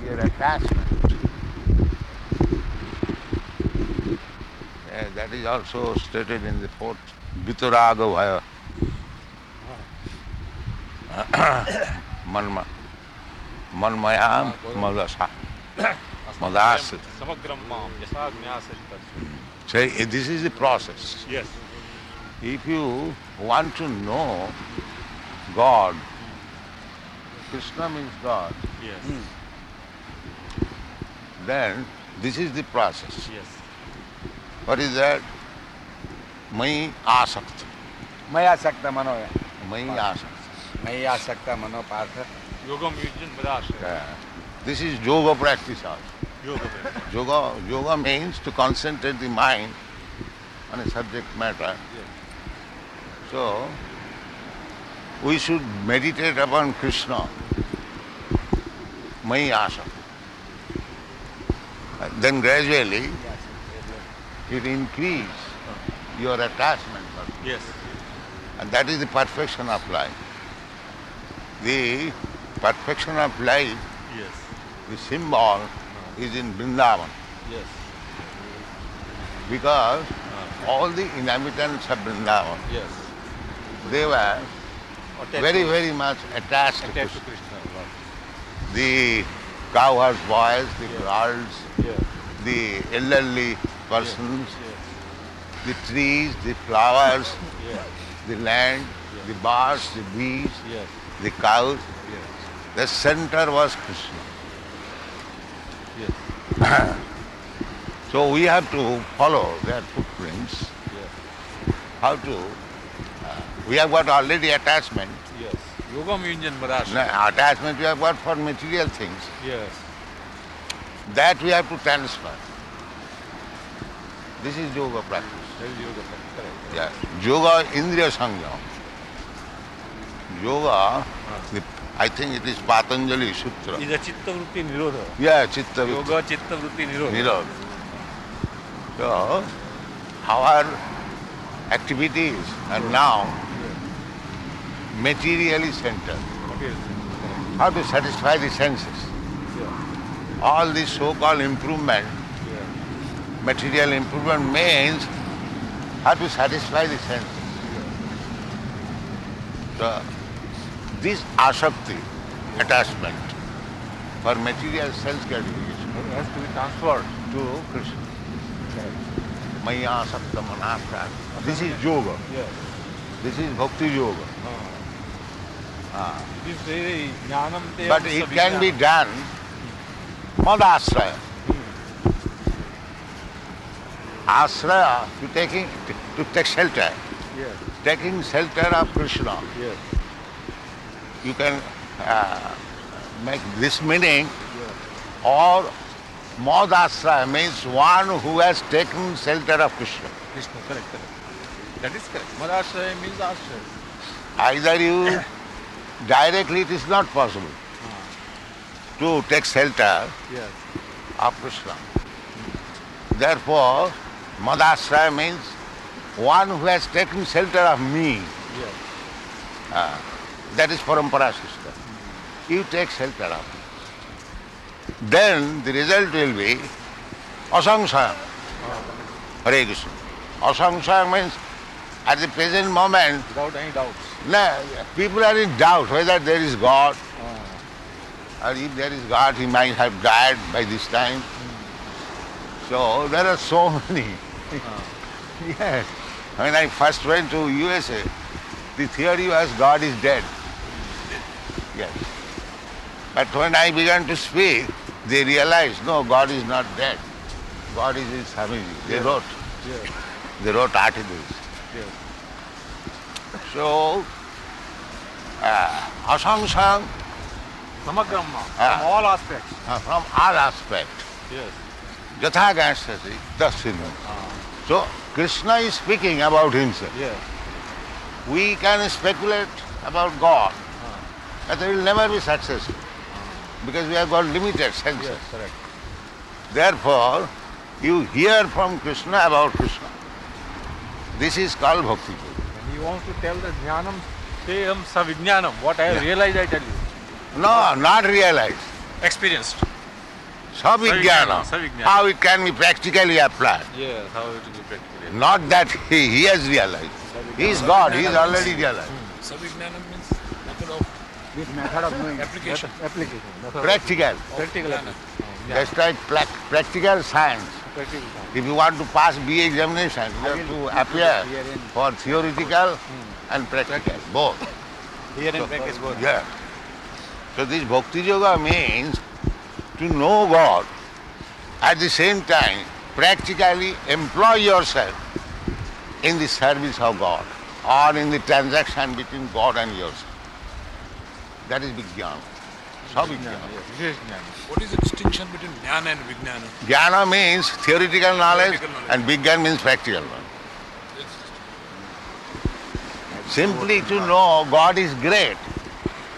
your attachment. That is also stated in the fourth Vitaraga Vaya. Manma. Manmaya Madasa. Madasa. So this is the process. Yes. If you want to know God, Krishna means God, Yes. then this is the process. Yes. What is that? Mai asakta. Maya Sakta Mano. Mai asakta. Maya Sakta Mano Partha. Yogam Yujjan Madashraya. This is yoga practice also. Yoga. Yoga means to concentrate the mind on a subject matter. Yes. So, we should meditate upon Krishna. Mai asakta. Then gradually it increase your attachment. Yes. And that is the perfection of life. The perfection of life, Yes. the symbol is in Vrindavan. Yes. Because all the inhabitants of Vrindavan, Yes. they were very, very much attached to Attached to Krishna. Krishna. The cowherd boys, the girls, Yes. the elderly persons, Yes. the trees, the flowers, Yes. the land, the birds, the bees, Yes. the cows. Yes. The center was Krishna. Yes. So we have to follow their footprints. Yes. How to? We have got already attachment. Yes. Yogam Yujjan Madashraya. No, attachment we have got for material things. Yes. That we have to transfer. This is yoga practice. That is yoga. Correct. Yeah. Yoga Indriya Sangyam. Yoga, I think it is Patanjali Sutra. Is a Chitta Vritti Nirodha. Yeah, Chitta Vritti. Yoga Chitta Vritti Nirodha. Nirodha. So, our activities are now materially centered. Okay. How to satisfy the senses. Yeah. All this so-called improvement, Yeah. material improvement means how to satisfy the senses. So, this asakti, attachment for material sense gratification It has to be transferred. to Krishna. Maya asakta manasya. This is yoga. Yes. This is bhakti yoga. It is very jnanam te But it can be done madasraya. Asraya, to take shelter. Yes. Taking shelter of Krishna. Yes. You can make this meaning, Yes. or madasraya means one who has taken shelter of Krishna. Krishna. Correct. That is correct. Madashraya means ashraya. Either you directly, it is not possible to take shelter Yes. of Krishna. Therefore, madasraya means one who has taken shelter of me. Yes. That is parampara system. You take shelter of me. Then the result will be asangsaya. Hare Krishna. Asangsaya means at the present moment, Without any doubts. people are in doubt whether there is God, or if there is God, he might have died by this time. So there are so many. Yes. When I first went to USA, the theory was God is dead. Yes. But when I began to speak, they realized, no, God is not dead. God is in Swamiji. They wrote. Yes. They wrote articles. Yes. So, asangsang Samagrama. From all aspects. from all aspects. Yes. Jatha Ganshasi, Dasinu. So, Krishna is speaking about himself. Yes. We can speculate about God, but we will never be successful because we have got limited senses. Yes. Correct. Therefore, you hear from Krishna about Krishna. This is called bhakti. When he wants to tell the jnanam, teham savijnanam. What I have realized, I tell you. No, not realized. Experienced. Savijnana. Savijnana. How it can be practically applied. Yes, how it will be practically. Not that he has realized. He is God, he is already realized. Savijnana means method of With method of knowing. application. Application. Practical. Practical Jnana. application. Just like practical science. Practical. If you want to pass BA examination, you have to appear for theoretical and practical, both. Here and practice both. Yeah. So this Bhakti Yoga means to know God, at the same time practically employ yourself in the service of God or in the transaction between God and yourself. That is Vijnana. Savijnana. Yes, Jnana. What is the distinction between jnana and vijnana? Jnana means theoretical knowledge Theoretical knowledge. and Vijnana means practical knowledge. Simply to know God is great,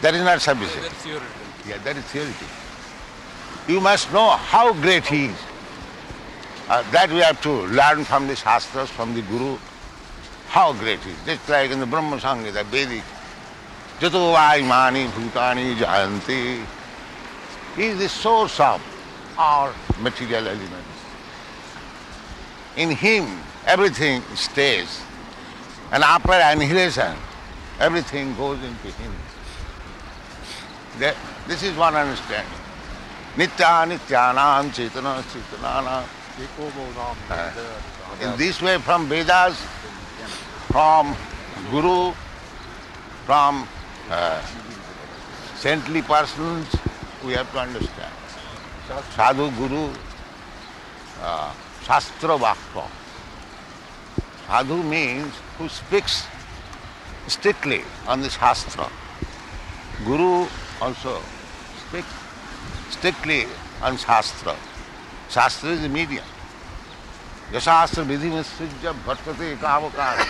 that is not sufficient. That's theoretical. Yeah, that is theoretical. You must know how great He is. That we have to learn from the Shastras, from the Guru, how great He is. Just like in the Brahma Samhita, Vedic, Jato Vaimani Bhutani Jayanti. He is the source of our material elements. In Him, everything stays. And after annihilation, everything goes into Him. This is one understanding. Nitya Nityanam Chetana Chetananam. In this way, from Vedas, from Guru, from saintly persons, we have to understand. Sadhu, Guru, Shastra Vakta. Sadhu means who speaks strictly on the Shastra. Guru also speaks strictly on Shastra. Shastra is the medium. Yashastra vidhi misrijya bhattate kavakara.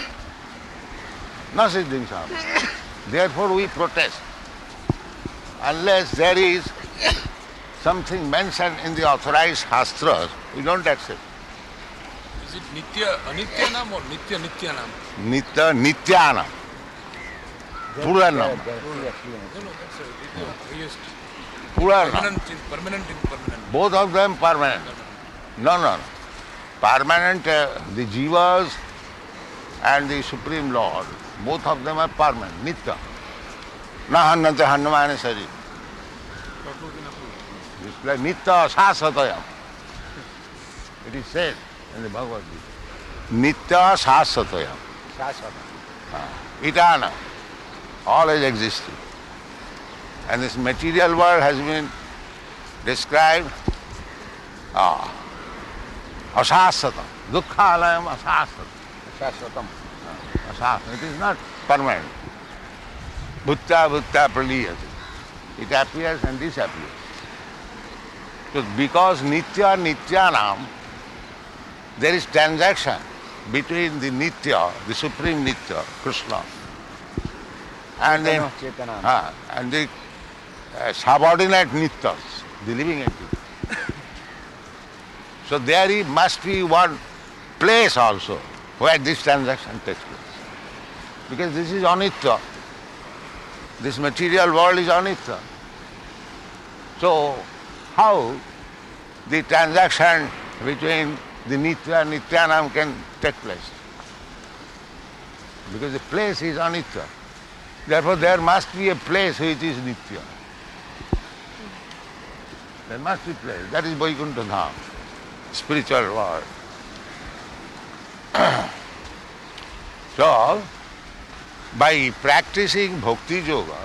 Na siddhim sam. Therefore we protest. Unless there is something mentioned in the authorized Shastras, we don't accept. Is it nitya anityanam or nitya nityanam? Nitya Nityana. Puranam. No, that's the highest. Puranam. Permanent impermanent. Both of them permanent. No. Permanent, the Jivas and the Supreme Lord, both of them are permanent, Nitya. Na hannante hannamane sari. It's like Nitya Sasatayam. It is said in the Bhagavad Gita. Nitya Sasatayam. Eternal. Always existing. And this material world has been described Asasatam. Dukkhalayam asasatam. Shashvatam. Asasatam. It is not permanent. Bhutta praliyate. It appears and disappears. So because Nitya Nityanam, there is transaction between the Nitya, the Supreme Nitya, Krishna, and the subordinate Nityas, the living entity. So there must be one place also where this transaction takes place. Because this is anitya. This material world is anitya. So how the transaction between the nitya and nityanam can take place? Because the place is anitya. Therefore there must be a place which is nitya. There must be a place. That is Vaikuntha Dham, spiritual world. So, by practicing Bhakti Yoga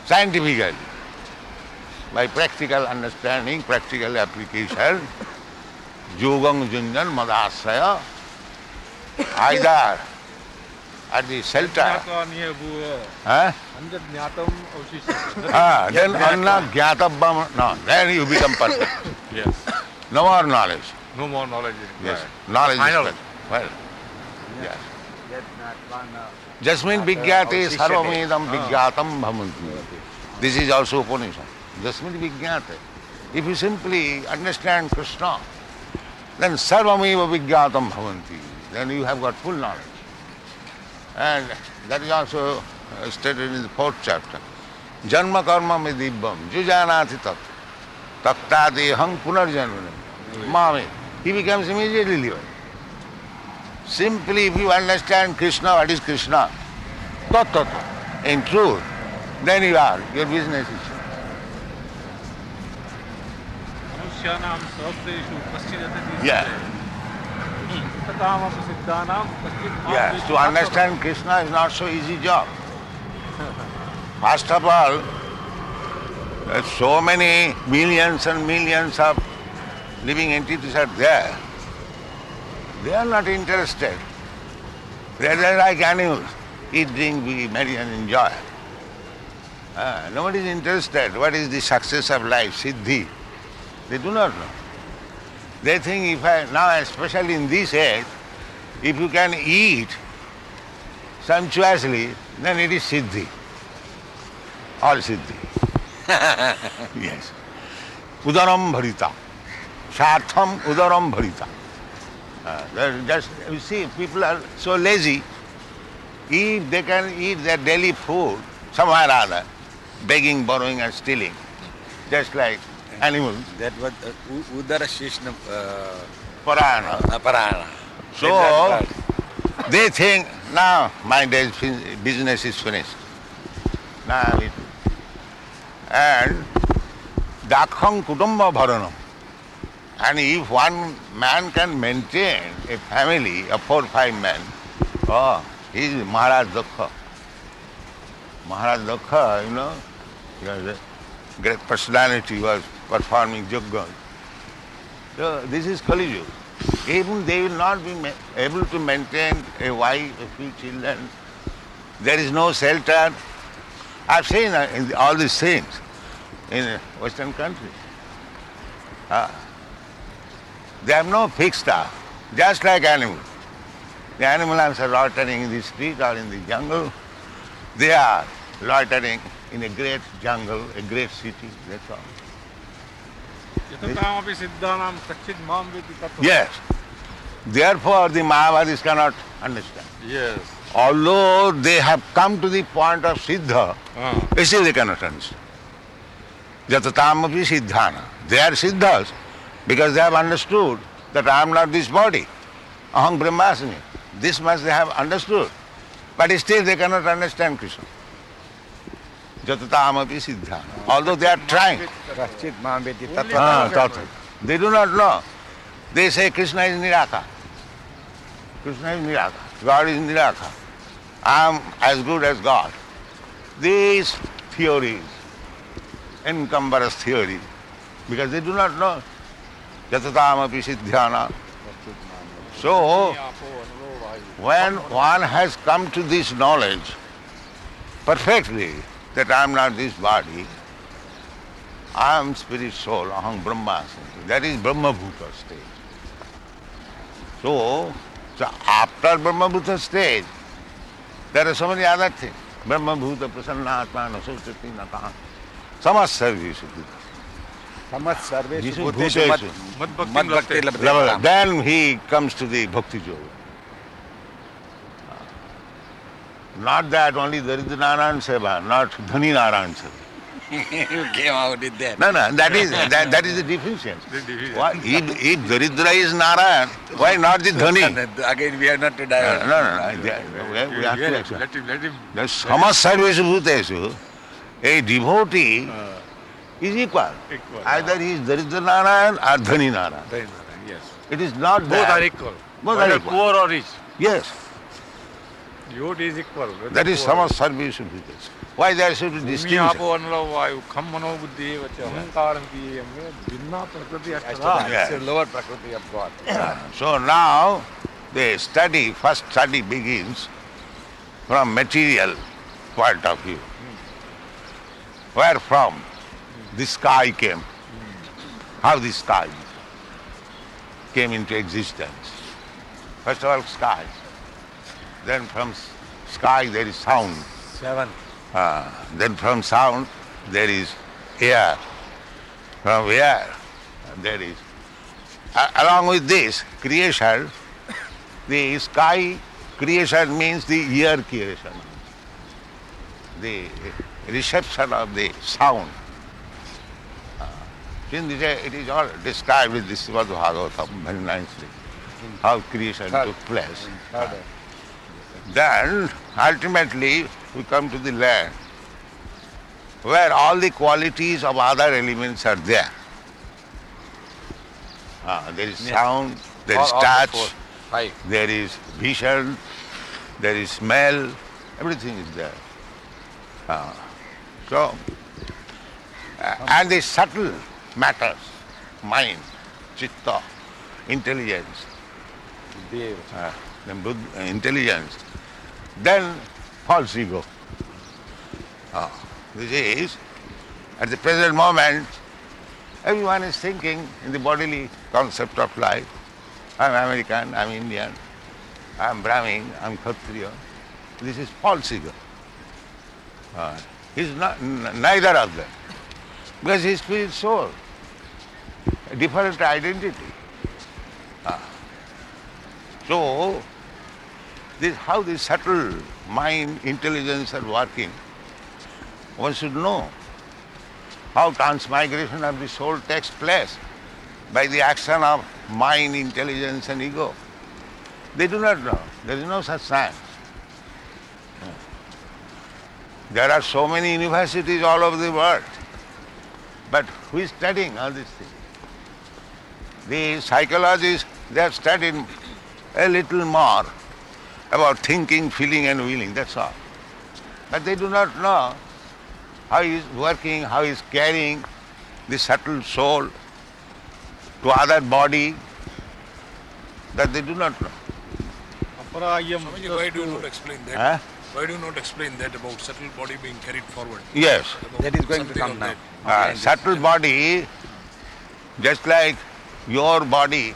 scientifically, by practical understanding, practical application, Yogam Junjan Madasaya, either at the shelter, then Anna Gyatabbam, no, then you become perfect. Yes. No more knowledge. No more knowledge. Yes, knowledge Final. is perfect. Well, yes. Jasmin Vigyate Sarvamedam Vigyatam Bhavanti. This is also Upanishad. Jasmin Vigyate. If you simply understand Krishna, then Sarvameva Vigyatam Bhavanti. Then you have got full knowledge. And that is also stated in the 4th chapter. Janma karma me dibbam, jujanati tat. Tattadehang punarjanmanam. Mame. He becomes immediately living. Simply if you understand Krishna, what is Krishna? Tattva. In truth, then you are. Your business is. मनुष्याणां सहस्रेषु कश्चिदपि Yeah. तथामपि सिद्धानां कश्चित् मां Yes. वेत्ति To understand Krishna is not so easy job. First of all, so many millions and millions of living entities are there. They are not interested. They are like animals. Eat, drink, be merry and enjoy. Nobody is interested. What is the success of life, siddhi? They do not know. They think now especially in this age, if you can eat sumptuously, then it is siddhi. All siddhi. Yes. Udaram bharita. Sartham udaram bharita. Just, you see, people are so lazy. If they can eat their daily food somewhere or other, begging, borrowing and stealing, just like animals, That was Udara Shishna parana. Parana. So, they think, now my day's business is finished. Now I will. And dakhang kutumba bharanam. And if one man can maintain a family of 4 or 5 men, he is Maharaj Dakha. Maharaj Dakha, he was a great personality, was performing yajna. So this is Kali Yuga. Even they will not be able to maintain a wife, a few children. There is no shelter. I've seen all these things in Western countries. They have no fixed staff, just like animals. The animals are loitering in the street or in the jungle. They are loitering in a great jungle, a great city, that's all. तथामपि सिद्धानां कश्चित् मां वेत्ति तत्त्वम्. Yes. Therefore, the Mayavadis cannot understand. Yes. Although they have come to the point of Siddha, still they cannot understand. Jatatamapi Siddhana. They are Siddhas because they have understood that I am not this body. Aham Brahmasmi. This much they have understood. But still they cannot understand Krishna. Jatatamapi Siddhana. Although they are trying. Kashchit Mam Vetti Tattva. They do not know. They say Krishna is Nirakara. Krishna is Nirakara. God is Nirakara. I am as good as God. These theories, encumbrous theories, because they do not know. Jatatamapi Siddhyana. So, when one has come to this knowledge perfectly, that I am not this body, I am spirit soul, aham brahmasmi. That is Brahmabhuta stage. So after Brahmabhuta stage, there are so many other things. Brahmabhuta prasannatma nasosati nata. Samasarvishu. Samat Sarveshu Jisu Buddhishu Bhuteshu. Mad Bhakti Labdhe. Then he comes to the Bhakti Yoga. Not that only Daridra Narayan Seva, not Dhani Narayan Seva. You came out with that. No, that is the deficiency. Why? If Daridra is Narayan, why not the Dhani? Again, we are not to die. No. We have to accept. Let him. The Samasarveshu Bhuteshu, a devotee is equal. Either he is Daridra Narayan or Dhani Narayan. Yes. It is not Both that. are equal. Both are Whether equal. poor or rich. Yes, Devotee is equal. whether that is poor or rich. Samasarveshu Bhuteshu. Why there should be Bhumi distinction? आपो अनलो वायु खम मनोबुद्धि वच अहंकारं दिए में भिन्ना प्रकृति अष्टधा. Yeah. It's a lower Prakriti of God. So now the first study begins from material point of view. Where from the sky came, how the sky came into existence. First of all, sky. Then from sky there is sound. 7. Then from sound there is air. From air there is. Along with this creation, the sky creation means the ear creation. The reception of the sound. It is all described in this Srimad Bhagavatam very nicely, how creation took place. Then, ultimately, we come to the land where all the qualities of other elements are there. There is sound, there is All the touch, four, five. there is vision, there is smell, everything is there. And the subtle matters, mind, chitta, intelligence, intelligence, then false ego. This is, at the present moment, everyone is thinking in the bodily concept of life. I'm American, I'm Indian, I'm Brahmin, I'm Kshatriya. This is false ego. He's not, neither of them. Because he feels soul, a different identity. So, how the subtle mind, intelligence are working, one should know how transmigration of the soul takes place by the action of mind, intelligence and ego. They do not know. There is no such science. There are so many universities all over the world, but who is studying all these things? The psychologists, they have studied a little more about thinking, feeling and willing, that's all. But they do not know how he is working, how he is carrying the subtle soul to other body, that they do not know. Swamiji, why do you not explain that? Huh? Why do you not explain that about subtle body being carried forward? Yes. That is going to Something come of now. that. Subtle body, just like your body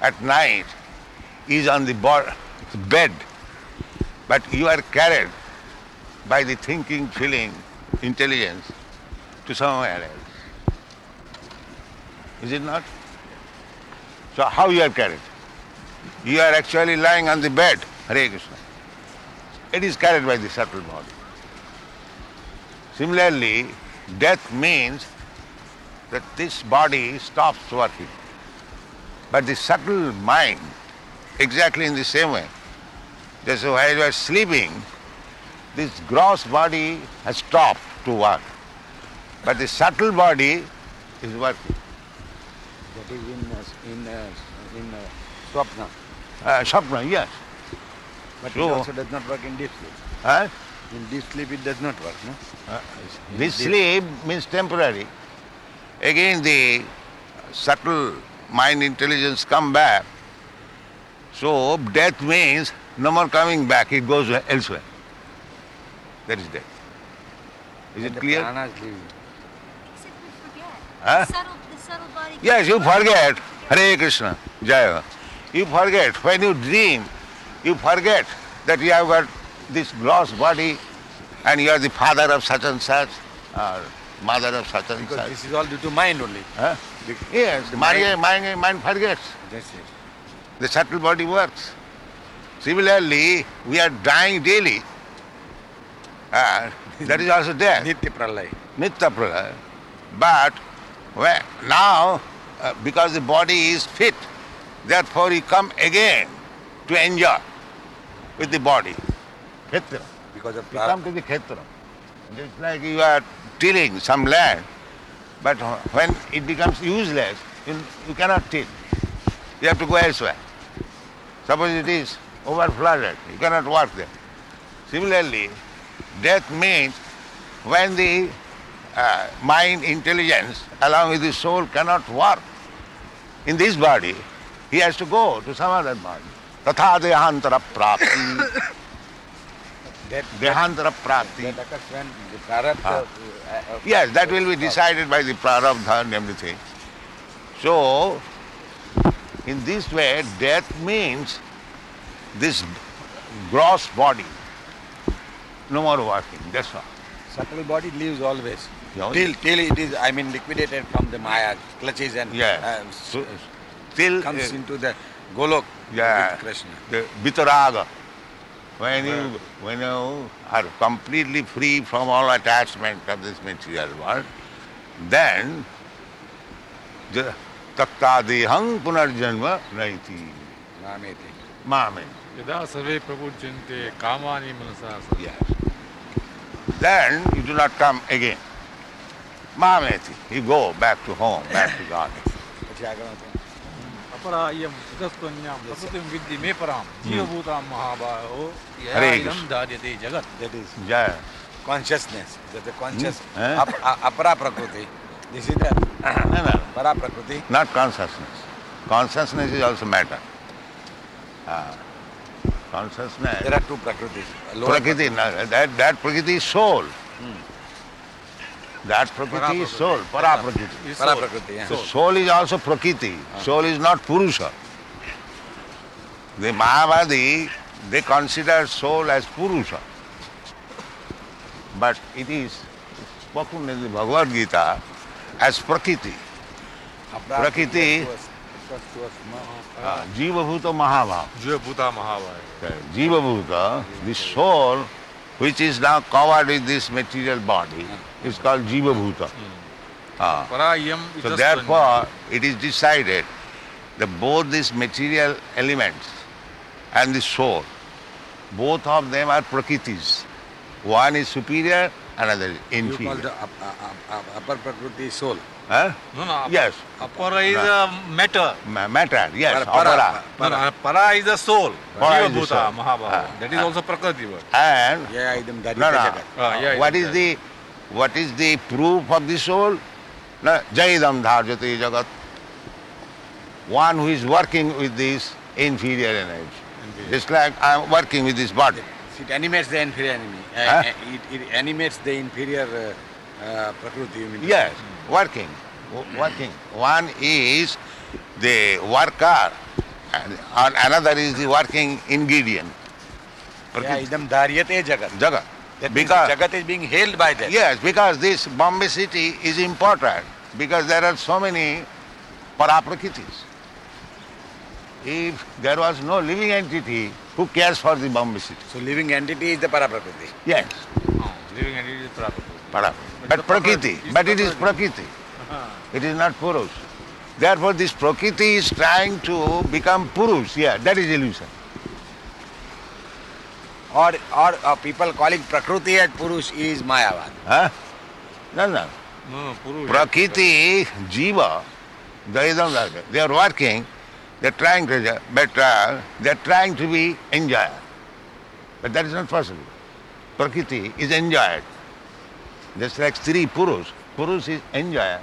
at night is on the bed, but you are carried by the thinking, feeling, intelligence to somewhere else. Is it not? So how you are carried? You are actually lying on the bed, Hare Krishna. It is carried by the subtle body. Similarly, death means that this body stops working. But the subtle mind, exactly in the same way. Just while you are sleeping, this gross body has stopped to work. But the subtle body is working. That is in Swapna. Swapna, yes. But So- it also does not work in deep sleep. Huh? In deep sleep it does not work, no? This sleep means temporary. Again the subtle mind intelligence come back. So death means no more coming back, it goes elsewhere. That is death. Is And it the clear? pranas leave. Except we forget. Huh? The subtle body. Yes, you forget. Hare Krishna. Jaya. You forget. When you dream, you forget that you have got this gross body and you are the father of such and such or mother of such and Because such. this is all due to mind only. Huh? Yes, the mind forgets. That's it. The subtle body works. Similarly, we are dying daily. That is also death. Nitya pralay. Nitya pralaya. But now, because the body is fit, therefore you come again to enjoy with the body. Khetra. Because of You come prarabdha. to the khetra. Just like you are tilling some land, but when it becomes useless, you cannot till. You have to go elsewhere. Suppose it is overflooded, you cannot work there. Similarly, death means when the mind, intelligence, along with the soul cannot work in this body, he has to go to some other body. Tatha dehantara prapti. Dehantara prapti. That occurs when the prarabdha. Yes, that will be decided by the prarabdha and everything. So, in this way, death means this gross body, no more working, that's all. Subtle body lives always. Yeah. Till it is, liquidated from the Maya clutches and Yeah. Till comes into the Golok yeah, with Krishna. the vitaraga. When you are completely free from all attachment of this material world, then Taktadehaṃ punarjanma naiti. Mameti. Mame. यदा सर्वे प्रपूज्यन्ते कामानि मनसा सर्वे। Yes. Then you do not come again. Mameti. You go back to home, back to God. પછી આગળ વાંચો. अपरा इयं ततस्त्वन्यां प्रकृतिं विद्धि मे परां जीवभूतां महाबाहो हरे यया इदं कृष्ण। धार्यते जगत्। That is Jaya. consciousness. That the conscious. Eh? Apara prakriti. This is the No, no. para prakriti. Not consciousness. Consciousness is also matter. Consciousness. There are two prakritis. Lower Prakriti, no, that Prakriti is soul. That Prakriti is soul, Para Prakriti. Para prakriti. Yeah. So soul is also Prakriti. Soul is not Purusha. The Mahavadi, they consider soul as Purusha. But it is spoken in the Bhagavad Gita as Prakriti. Apara Prakriti- to us. Jiva Bhuta Mahabhav. जीवभूता महाबाहो। Jiva Bhuta, the soul which is now covered with this material body, is called Jiva Bhuta. अपरा इयं So इतस्त्वन्यां। therefore, it is decided that both these material elements and the soul, both of them are prakritis. One is superior, another is You call inferior. the upper prakriti soul. Huh? No, no. Yes. Apara is a matter. Matter, yes, Para- apara. No, no, para is the soul. Para is the जीवभूता soul. महाबाहो. That is also prakriti word. And Yeah, idam dharyate no, no. jagat. Yeah, What is the proof of the soul? No, Jaidam dharjate jagat. One who is working with this inferior energy. Just like I am working with this body. It animates the inferior enemy. Huh? It animates the inferior prakriti. You mean? Yes, working. Working. One is the worker and another is the working ingredient. Yeah, idam dharyate jagat. Jagat. That means Because, jagat is being held by that. yes, because this Bombay city is important because there are so many paraprakritis. If there was no living entity, who cares for the Bombay city? So living entity is the para prakriti. Yes, Living entity is prakriti. para. But But the prakriti, Prakriti is but it is Prakriti. prakriti. It is not Purush. Therefore, this prakriti is trying to become Purush. Yeah, that is illusion. Or people calling prakriti as purush is mayavad. Huh? No, no. No, Puru. Prakriti, Jiva, they are working, they are trying to, but they are trying to be enjoyed. But that is not possible. Prakriti is enjoyed. Just like Sri Purush. Purush is enjoyed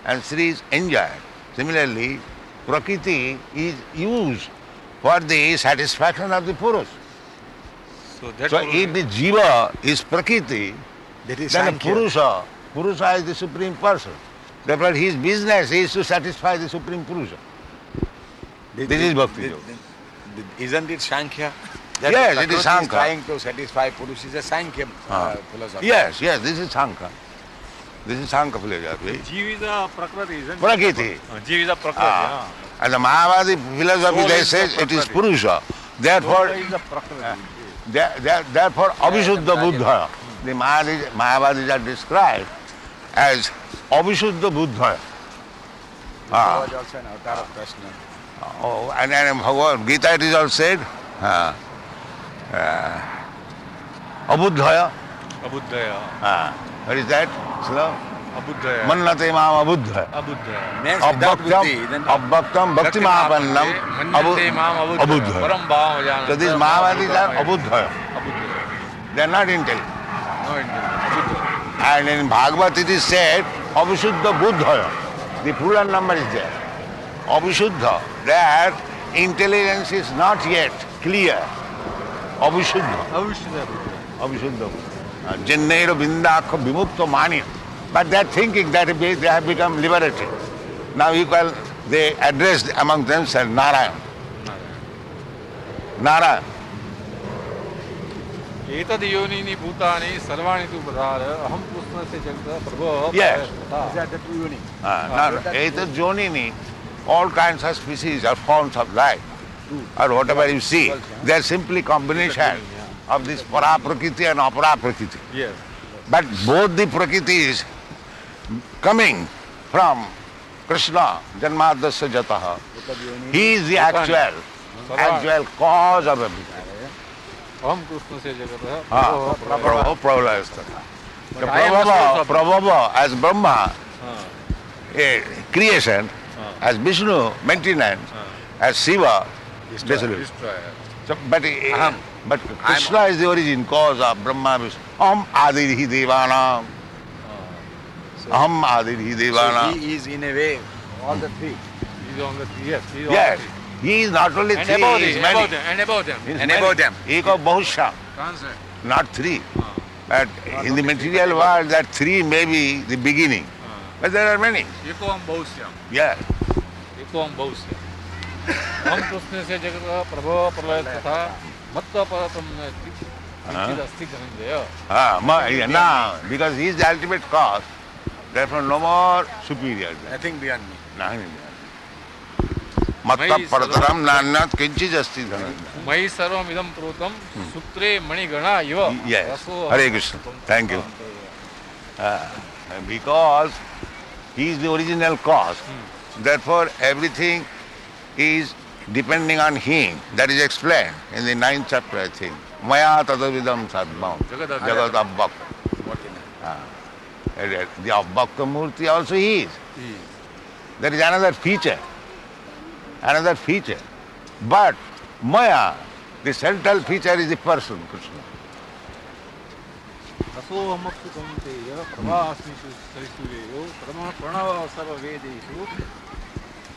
and Sri is enjoyed. Similarly, Prakriti is used for the satisfaction of the Purush. So that So Puru- if the Jiva is Prakriti, That is then a Sankhya. Purusha is the Supreme Person. Therefore his business is to satisfy the Supreme Purusha. This is Bhakti Yoga. Isn't it Sankhya? Yes, it is Prakriti Sankhya. trying to satisfy purush is a Sankhya philosophy. Yes, this is Sankhya. This is Sankhya philosophy. Jiva is a prakriti, isn't it? Prakriti. Jiva is a prakriti. Ah. And the Mahavadi philosophy, Soul they is say the it is Prakriti. Purusha. Therefore, Soul is a prakriti. therefore Abhishuddha Buddha. The Mahavadis are described as Abhishuddha Buddha. Buddha was also an avatar of Krishna. Oh, and in Bhagavad Gita it is also said, Abuddhaya. Abuddhaya. What is that? Slow. Abuddhaya. Mannate mam abuddhaya. Abuddhaya. Means without buddhi, isn't it? Abbhaktam bhakti mahapannam Manyante mam abuddhaya. abuddhaya. Param bhavam janata. So these Mahavadis are abuddhaya. Abuddhaya. They are not intelligent. No intelligence. Abuddhaya. And in Bhagavad it is said, Abhishuddha Buddhaya. The plural number is there. Abhishuddha. Their intelligence is not yet clear. Abhishuddha. Abhishuddha. Jinnaira Bindakha Vimukta Mani. But they are thinking that they have become liberated. Now they address among themselves Narayan. Narayan. एतद् योनीनि भूतानि सर्वाणि तु प्रधार अहं कृष्णस्य जगतः प्रभो Yes. These are the two units. Etad Jonini, all kinds of species or forms of life, or whatever you see, they are simply combination of this para prakriti and apara prakriti. Yes. But both the prakriti is coming from Krishna, Janmadasya Jataha. He is the actual cause of everything. अहम कृष्ण से जगत Prabhu, Prabhu, But I am the source of- Prabhu as Brahma, creation, as Vishnu, maintenance, as Shiva, dissolution. destroyer. So, but Krishna is the origin, cause of Brahma, Vishnu. Aham Adirhi Devanam. Aham Adirhi So Devanam. he is in a way all the three. He is on the yes. He is Yes, on he is not only the three, and above he is them, many. above them, and above them. He is And many. above them. Eko Bahusha, Concept. not three. But in the material world, that three may be the beginning. But there are many. एको हम बहुश्याम. Yes. एको हम बहुश्याम. हम कृष्ण से जगत प्रभव प्रलय तथा मत्व परतम किंचित अस्ति Dhananjay. Now, because he is the ultimate cause, therefore no more superior. Nothing beyond me. Nothing. Matta parataram nanyat kinchit asti dhananjaya. मयि सर्वमिदं प्रोतं सूत्रे मणिगणा इव. Yes. रसो Hare Krishna. Thank you. Because he is the original cause, therefore everything is depending on him. That is explained in the 9th chapter, I think. Maya tadavidam sadvam. Jagat Abbakta. The Abbakta Murti also he is. There is another feature. But Maya, the central feature is the person, Krishna. रसो हमप्सु कौन्तेय प्रभास्मिषु सरिसुरेयो Pranav सर्ववेदेषु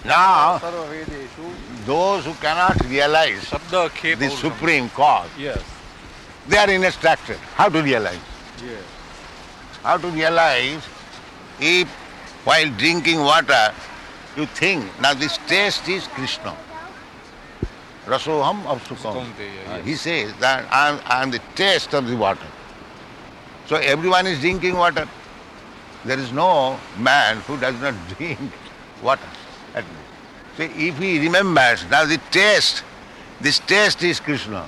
Now, सर्ववेदेषु those who cannot realize शब्द खे the supreme cause, Yes. they are instructed. How to realize? Yes. How to realize if while drinking water you think, now this taste is Krishna. Rasoham apsukam. Kaunteya, He says that I am the taste of the water. So everyone is drinking water. There is no man who does not drink water. So if he remembers, now the taste, this taste is Krishna,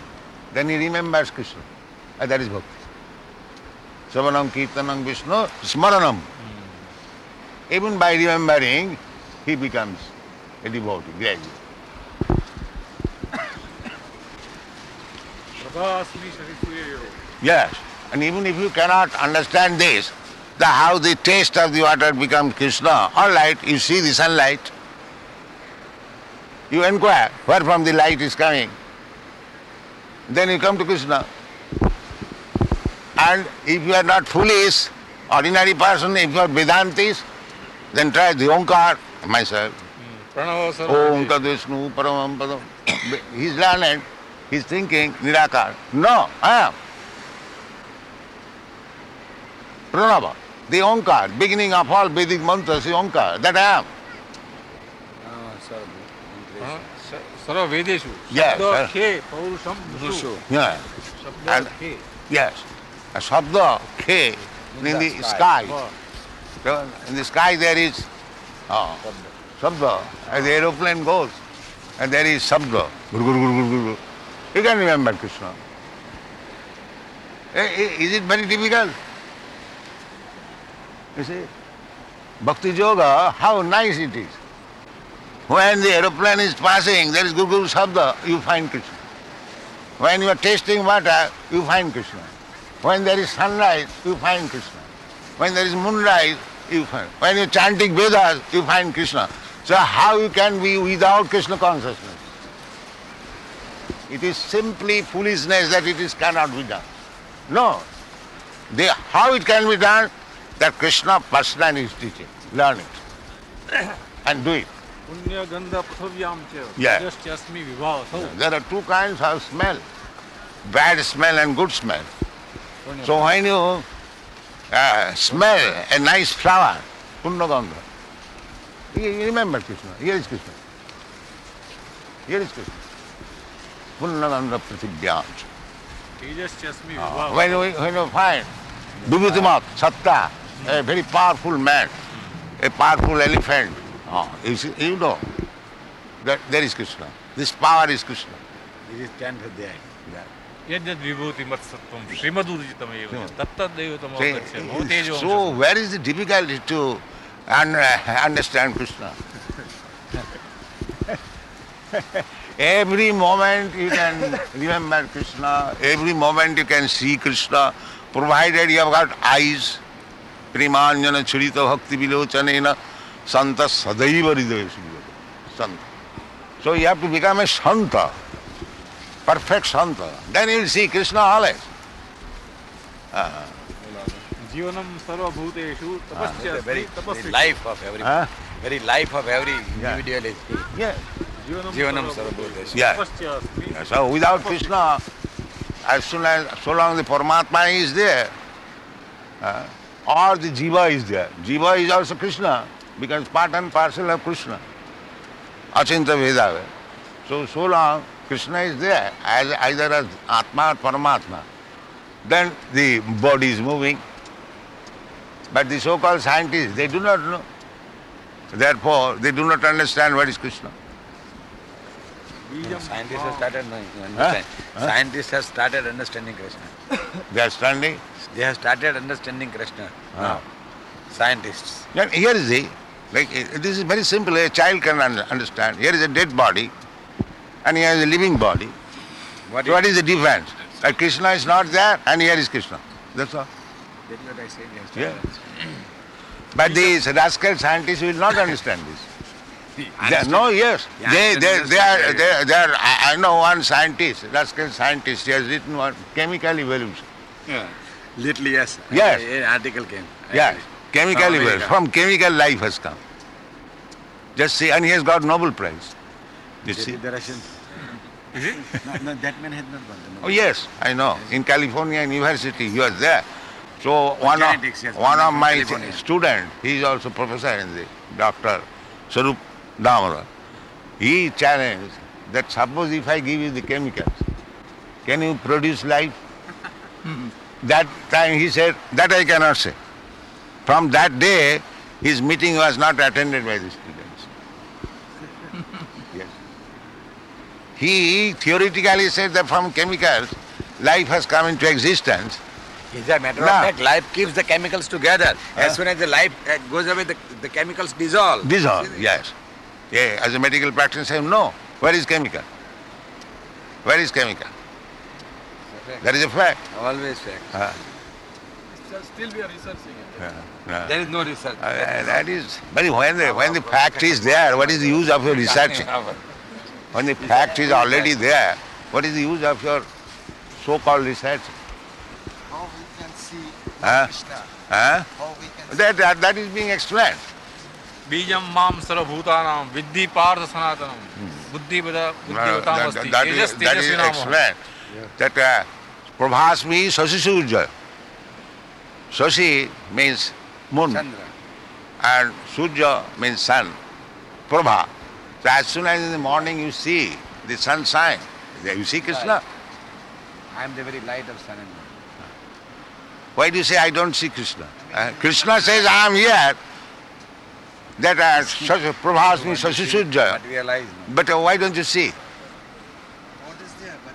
then he remembers Krishna. And that is bhakti. Savanam Kirtanam Vishnu Smaranam. Even by remembering, he becomes a devotee gradually. प्रभास्मि सरिसुरेयो. Yes. And even if you cannot understand this, how the taste of the water becomes Krishna, all right, you see the sunlight, you inquire where from the light is coming. Then you come to Krishna. And if you are not foolish, ordinary person, if you are Vedantis, then try the Omkar, myself. Pranav Om सर्ववेदेषु. Tad Vishnu Paramam Padam. He is learned, he is thinking Nirakar. No, I am. Pranava, the Omkar, beginning of all Vedic mantras is Omkar, that I am. सर्ववेदेषु. Yes, शब्द sir. खे पौरुषम Rishu. Yeah. शब्द And- खे. Yes. A Shabda, Khe, in the sky. So in the sky there is Shabda. As the aeroplane goes, and there is Shabda. Guru, guru, guru, guru, guru. You can remember Krishna. Is it very difficult? You see? Bhakti Yoga, how nice it is. When the aeroplane is passing, there is Guru Guru Shabda, you find Krishna. When you are tasting water, you find Krishna. When there is sunrise, you find Krishna. When there is moonrise, you find. When you are chanting Vedas, you find Krishna. So how you can be without Krishna consciousness? It is simply foolishness that it cannot be done. No. How it can be done? That Krishna personally is teaching. Learn it. And do it. पुण्य गंध पृथव्याम च. Yeah. यश्चास्मि विभावसौ. There are two kinds of smell. Bad smell and good smell. So when you smell a nice flower, Punnagandha, you remember Krishna. Here is Krishna. Here is Krishna. Punnagandha Pratibhyam. तेजश्चास्मि विभावसौ. When you find Vibhutimat, Satta, a very powerful man, a powerful elephant, you know that there is Krishna. This power is Krishna. This is 10th Adhyaya. यद्यद् विभूति मत्सत्वं श्रीमदूर्जितमेव तत्तद्दैवतमो See, गच्छेत्. भवतेजो so where is the difficulty to and understand Krishna. Every moment you can remember Krishna, every moment you can see Krishna, provided you have got eyes. Primanjana churita bhakti vilochanena santa sadaiva hridaya sriyate. Santa. So you have to become a santa, perfect santa. Then you will see Krishna always. Jivanam sarva bhuteshu tapasya Very, tapasya. very life of every, very life of every individual is Yes. Jivanam Sarvabhuteshu. Yeah. tapasya asmi. Yeah, so without Krishna, so long the Paramatma is there, or the Jiva is there. Jiva is also Krishna, because part and parcel of Krishna. Achinta Veda. So long Krishna is there, either as Atma or Paramatma, then the body is moving. But the so-called scientists, they do not know. Therefore, they do not understand what is Krishna. Scientists have started understanding. Scientists have started understanding Krishna. They are standing. They have started understanding Krishna now. Scientists. Then here is this is very simple, a child can understand. Here is a dead body and here is a living body. What is the difference? Krishna is not there and here is Krishna. That's all. That is what I said Yeah. yesterday. But these rascal scientists will not understand this. I know one scientist, rascal scientist, he has written one chemical evolution. Yeah. Literally, yes. Yes. An article came. Yes, chemical From evolution. America. From chemical life has come. Just see, and he has got Nobel Prize. You see? The Russians. Is it? No, that man had not won the Nobel. Oh yes, I know. In California University, he was there. So one genetics, yes, of from my California. students, he is also professor in the Dr. Sarup Damara. He challenged that suppose if I give you the chemicals, can you produce life? That time he said, that I cannot say. From that day, his meeting was not attended by the students. Yes. He theoretically said that from chemicals, life has come into existence. It's a matter of No. fact. Life keeps the chemicals together. As soon as the life goes away, the chemicals dissolve. Dissolve, yes. Yeah, as a medical practitioner, no. Where is chemical? Where is chemical? That is a fact. Always fact. Still we are researching it. There is no research. That is, but when the fact is there, what is the use of your researching? When the fact is already there, what is the use of your so-called research? How we can see Huh? Krishna? Huh? How we can That is being explained. Bijam mam sarvabhutanam viddhi partha sanatanam buddhivada buddhivatam asti That tejas is tejasvinamah. explained. That Prabhasmi Shashi Surya. Shashi means moon Chandra. and Surya means sun. Prabha. So as soon as in the morning you see the sunshine, you see Krishna. I am the very light of sun and moon. Why do you say I don't see Krishna? Krishna says I am here. That Prabhasmi Shashi Surya. But realize no. But why don't you see? what is there, but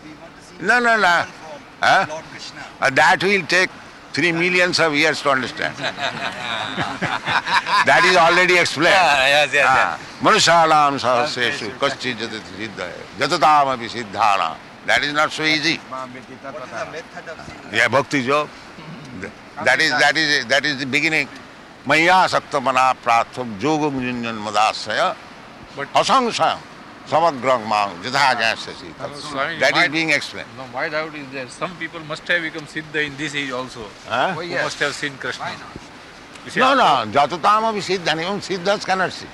we want to see No. one form, Huh? Lord Krishna. That will take 3 millions of years to understand. That is already explained. Yes. Manushalam sahaseshu kaschi jatati siddhaya jatatam api siddhana. That is not so easy. What is the method of seeing? Yeah, bhakti job. That is the beginning. Maya sakta mana pratham yoga mujunjan madasaya But asangsayam samagrang mang jatha jasasi. Swami, That my- is being explained. No, my doubt is that some people must have become Siddha in this age also. Huh? Oh, Who yes. must have seen Krishna. You see, No, jatatam api siddhana. Even siddhas cannot see.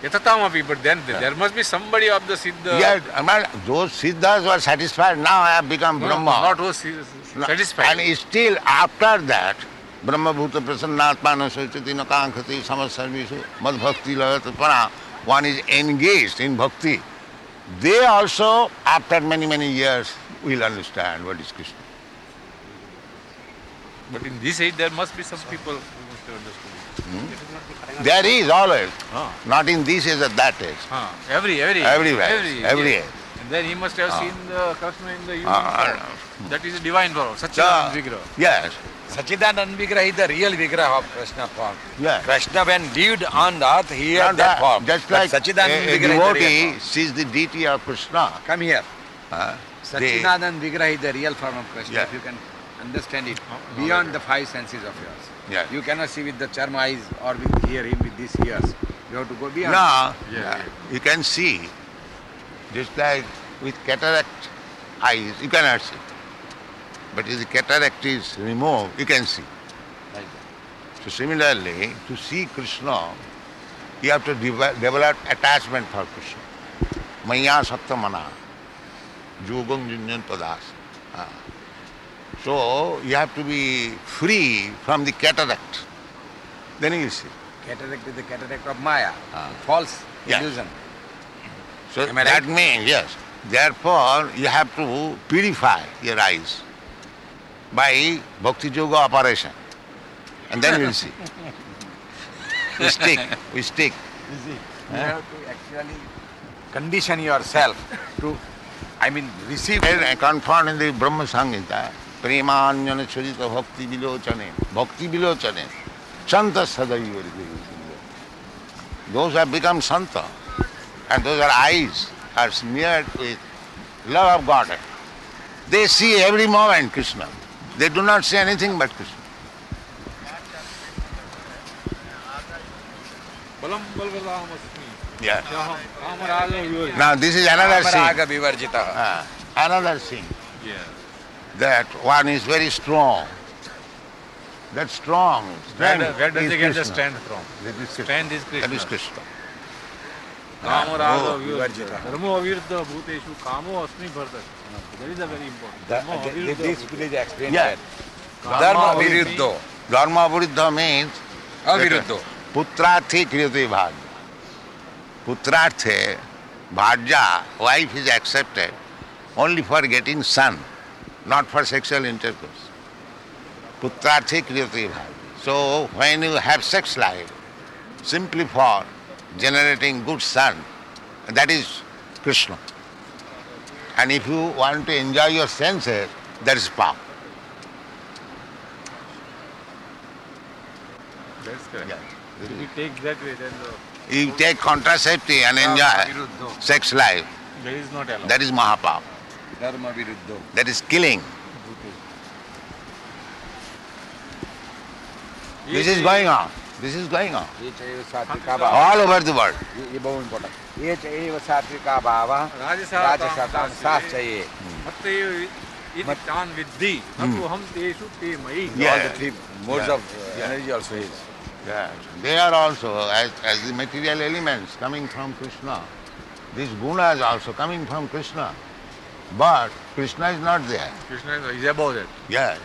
Yatatamapi, but then there must be somebody of the Siddha. Yeah, those siddhas were satisfied. Now I have become No, Brahma. not who satisfied. And still after that, Brahma Bhuta Prasannatmana Sochati Nakankhati Samasarvishu Mad Bhakti Lagatapana, one is engaged in bhakti. They also, after many years, will understand what is Krishna. But in this age, there must be some people who must have understood it. There is always, Ah. not in this age, at that age. Everywhere. Every age. And then he must have seen the Krishna in the Ah, union form. That is a divine power, So, Satchidanand Vigraha. yes. Sachidanand Vigraha is the real Vigraha of Krishna form. Yeah. Krishna when lived on earth, he had And that form. just But like Sachidanand a Vigraha is the real devotee form. sees the deity of Krishna. Come here. They, Sachidanand Vigraha is the real form of Krishna. Yeah. If you can understand it, beyond the five senses of yours. Yeah. You cannot see with the charm eyes or with hear him with these ears. You have to go beyond. no, Yeah. you can see, just like with cataract eyes, you cannot see. But if the cataract is removed, you can see. Like So similarly, to see Krishna, you have to develop attachment for Krishna. Maya Sattamana, Jugam Junjan Padas. So you have to be free from the cataract. Then you will see. cataract is the cataract of Maya, Ah. false Yeah. illusion. So Am I that right? means, yes, therefore you have to purify your eyes by Bhakti Yoga operation. And then you will see. We stick. You have to actually condition yourself to, receive. And confirmed in the Brahma Samhita, Premanyana Churita Bhakti Vilochane, Santa Sadaiva. Those have become Santa, and those are eyes are smeared with love of God. They see every moment Krishna. They do not see anything but Krishna. Balam balvadamasmi. Yeah. Syaham kamaraga vivarjita. Now this is another Kamaraga thing. vivarjita. Another thing. Yeah. That one is very strong. That strong. Where strength does is he get the Krishna. strength from? That is Krishna. Strength is That is Krishna. Krishna. Kamaraga vivarjita. vivarjita. Dharmo aviruddha bhuteshu kamo asmi bhartat. That is a very important. Dharmo aviruddha This bhuteshu. village explained Yeah. that. Dharma viruddho. Dharma viruddha means Aviruddho. putrarthe kriyate bhajya. Putrarthe bhajya, wife is accepted only for getting son, not for sexual intercourse. Putrarthe kriyate bhajya. So when you have sex life, simply for generating good son, that is Krishna. And if you want to enjoy your senses, that is power. That's correct. Yeah. If we take that way, then You take contraceptive and enjoy Viruddho. sex life. there is not allowed. That is Mahapav. Dharma viruddho. That is killing. This is going on. This is going on. ये चाहिए सात्विका भाव. All over the world. ये बहुत important. ये चाहिए सात्विका भाव. राजसाताम साफ चाहिए. मत्तैव इति तान् विद्धि न तु हम तेषु ते मयि. Yeah. All the three modes of energy also is. Yes. They are also, as the material elements coming from Krishna. These gunas also coming from Krishna. But Krishna is not there. Krishna is above that. Yes.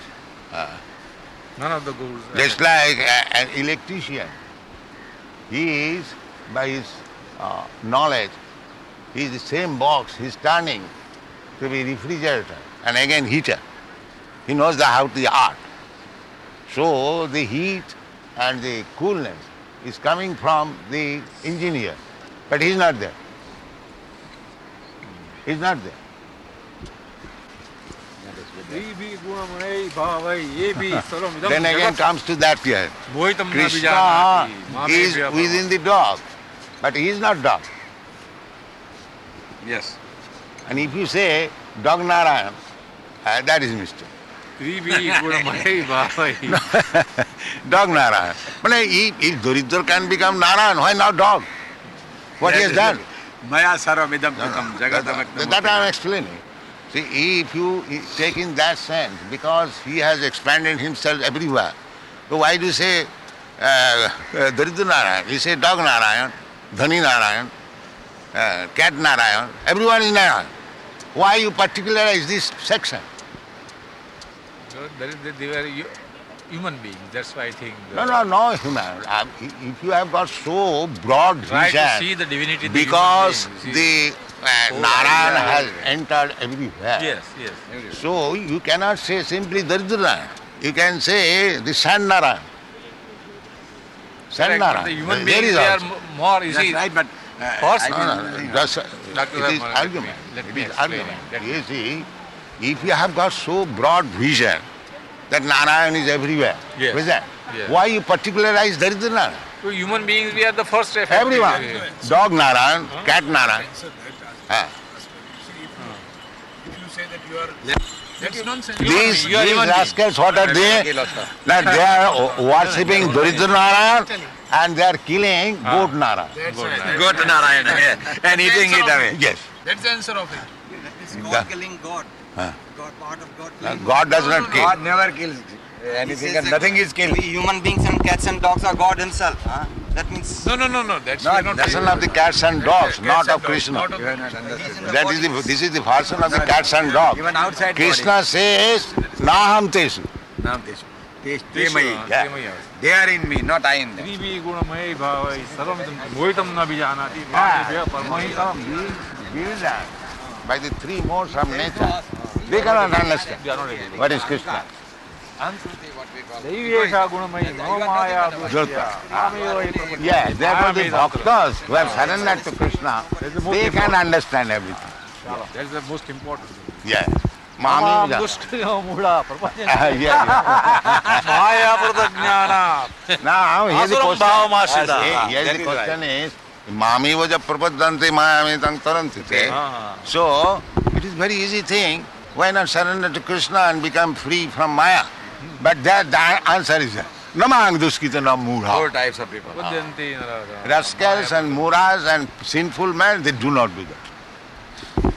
None of the gurus. Just like an electrician. He is, by his knowledge, he is the same box, he is turning to be refrigerator and again heater. He knows how the art. So the heat and the coolness is coming from the engineer. But he is not there. He is not there. Then again comes to that here. Krishna is within the dog, but he is not dog. Yes. And if you say dog Narayan, that is mistake. Dog Narayan. But if Duridhar can become Narayan, why not dog? What he has done? Maya sarvamidam kutam jagatam. That I am explaining. See, if you take in that sense, because he has expanded himself everywhere, so why do you say Daridra Narayan? You say dog Narayan, Dhani Narayan, cat Narayan, everyone is Narayan. Why you particularize this section? They were human beings. That's why I think. No, human. If you have got so broad Try vision, to see the divinity. because the human being, you see. the Narayan has entered everywhere. Yes. So you cannot say simply Daridra Narayan. You can say the San Narayan. San Correct, but Narayan. the human There beings, is they are also. more, you That's see. right, but First, That's, Dr. it is Verma, argument. let It me is explain argument. it. You see, if you have got so broad vision, that Narayan is everywhere. Yes. Is that? Yes. Why you particularize Daridra Narayan? To human beings, we are the first affected. Everyone. Dog Narayan, cat Narayan. Answer that. Ah. See, if you say that you are, that's nonsense. These You are human being. rascals, what are they? That they are worshipping Daridra Narayan and they are killing goat Narayan. That's right. Go to Narayan and eating it away. Yes. That's the answer of it. That is Yeah. God killing God. Huh. God, part of God killing God does not kill. God never kills He anything says and that nothing is killed. We human beings and cats and dogs are God himself. Huh? That means No. That's No, we are not That's saying. of the cats and dogs, Cats not and of dogs, Krishna. not of You have not he's in understood. the That body. this is the version of the cats and dogs. Even outside Krishna says, Naham Tesu. body. They Yeah. They are in me, not I in them. त्रिवी गुणमय भावै सर्वमिदं मोहितं न बीजानाति मामेभ्यः परमोहितं. Given that by the three modes of nature, they cannot understand They are not able. what is Krishna. दैवेशा गुणमयी नो माया दुष्टया मामेव हि प्रपद्यते. Yeah, therefore the मामेव bhaktas who have surrendered to Krishna, they can understand everything. That's the most important. Yeah. मां Mami, yeah. दुष्टयो मूढा प्रपद्यन्ते. Yeah. Maya प्रदज्ञानात्. Now, here the Asuram bhavamashita. question, here the question is, Mami vaja prapaddante mayamedam tarantite. So, it is very easy thing. Why not surrender to Krishna and become free from Maya? But that the answer is Namang duskita nam Four mudha. types of people. प्रपद्यन्ते नरः. Rascals and muras and sinful men, they do not do that.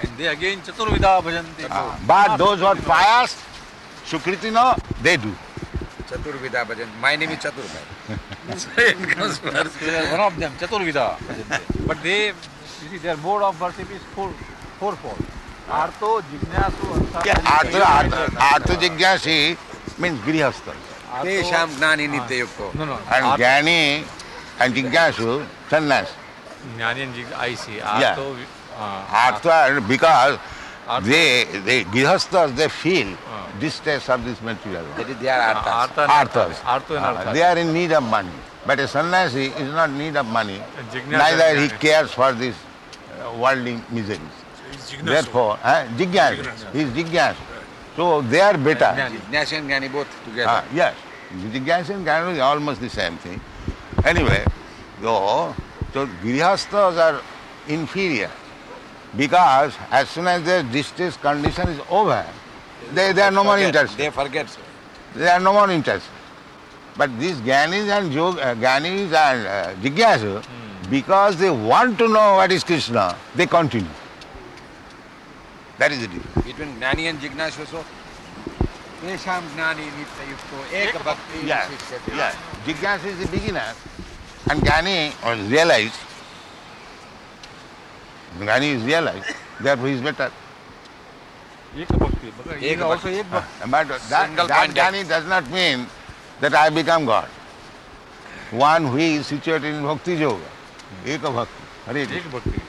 And they again chaturvida bhajanti. But those who are pious, Sukritino, they do. Chaturvida Bhajan. My name is Chaturbhai. It comes first. One of them, chaturvida bhajanti. But they, you see, their mode of worship is fourfold. Arto, jignasu, Artha Jigyasi means Grihastha. Tesham Gnani Nityayukto. No. And Jnani and Jigyasu, sannyas. Jnani and I see. Yeah. Arto, Artha, because they Grihasthas, they feel distress of this material world. That is their arthas. Arthas. Artha and Artha. They are in need of money. But a sannyasi is not in need of money. Jignasa Neither he and cares for this worldly miseries. Therefore, Jigyasu. He is Jigyasu. So they are better. Jnana and Gnani both together. Yes. Jigyasu and Jnana is almost the same thing. Anyway, so Grihasthas are inferior because as soon as their distress condition is over, they are no more interested. They forget. They are no more interested. But these Gyanis and Jigyasu, because they want to know what is Krishna, they continue. That is the difference. Between Gnani and Jignashu also. Tesham Gnani Nityayukto. Ek Bhakti. Yeah. Jigyasu is the beginner and Jnani realized, therefore he is better. Ek bhakti. He is also ek bhakti. But that Jnani does not mean that I become God. One who is situated in Bhakti Yoga. Eka Bhakti. Hare Krishna. Ek bhakti.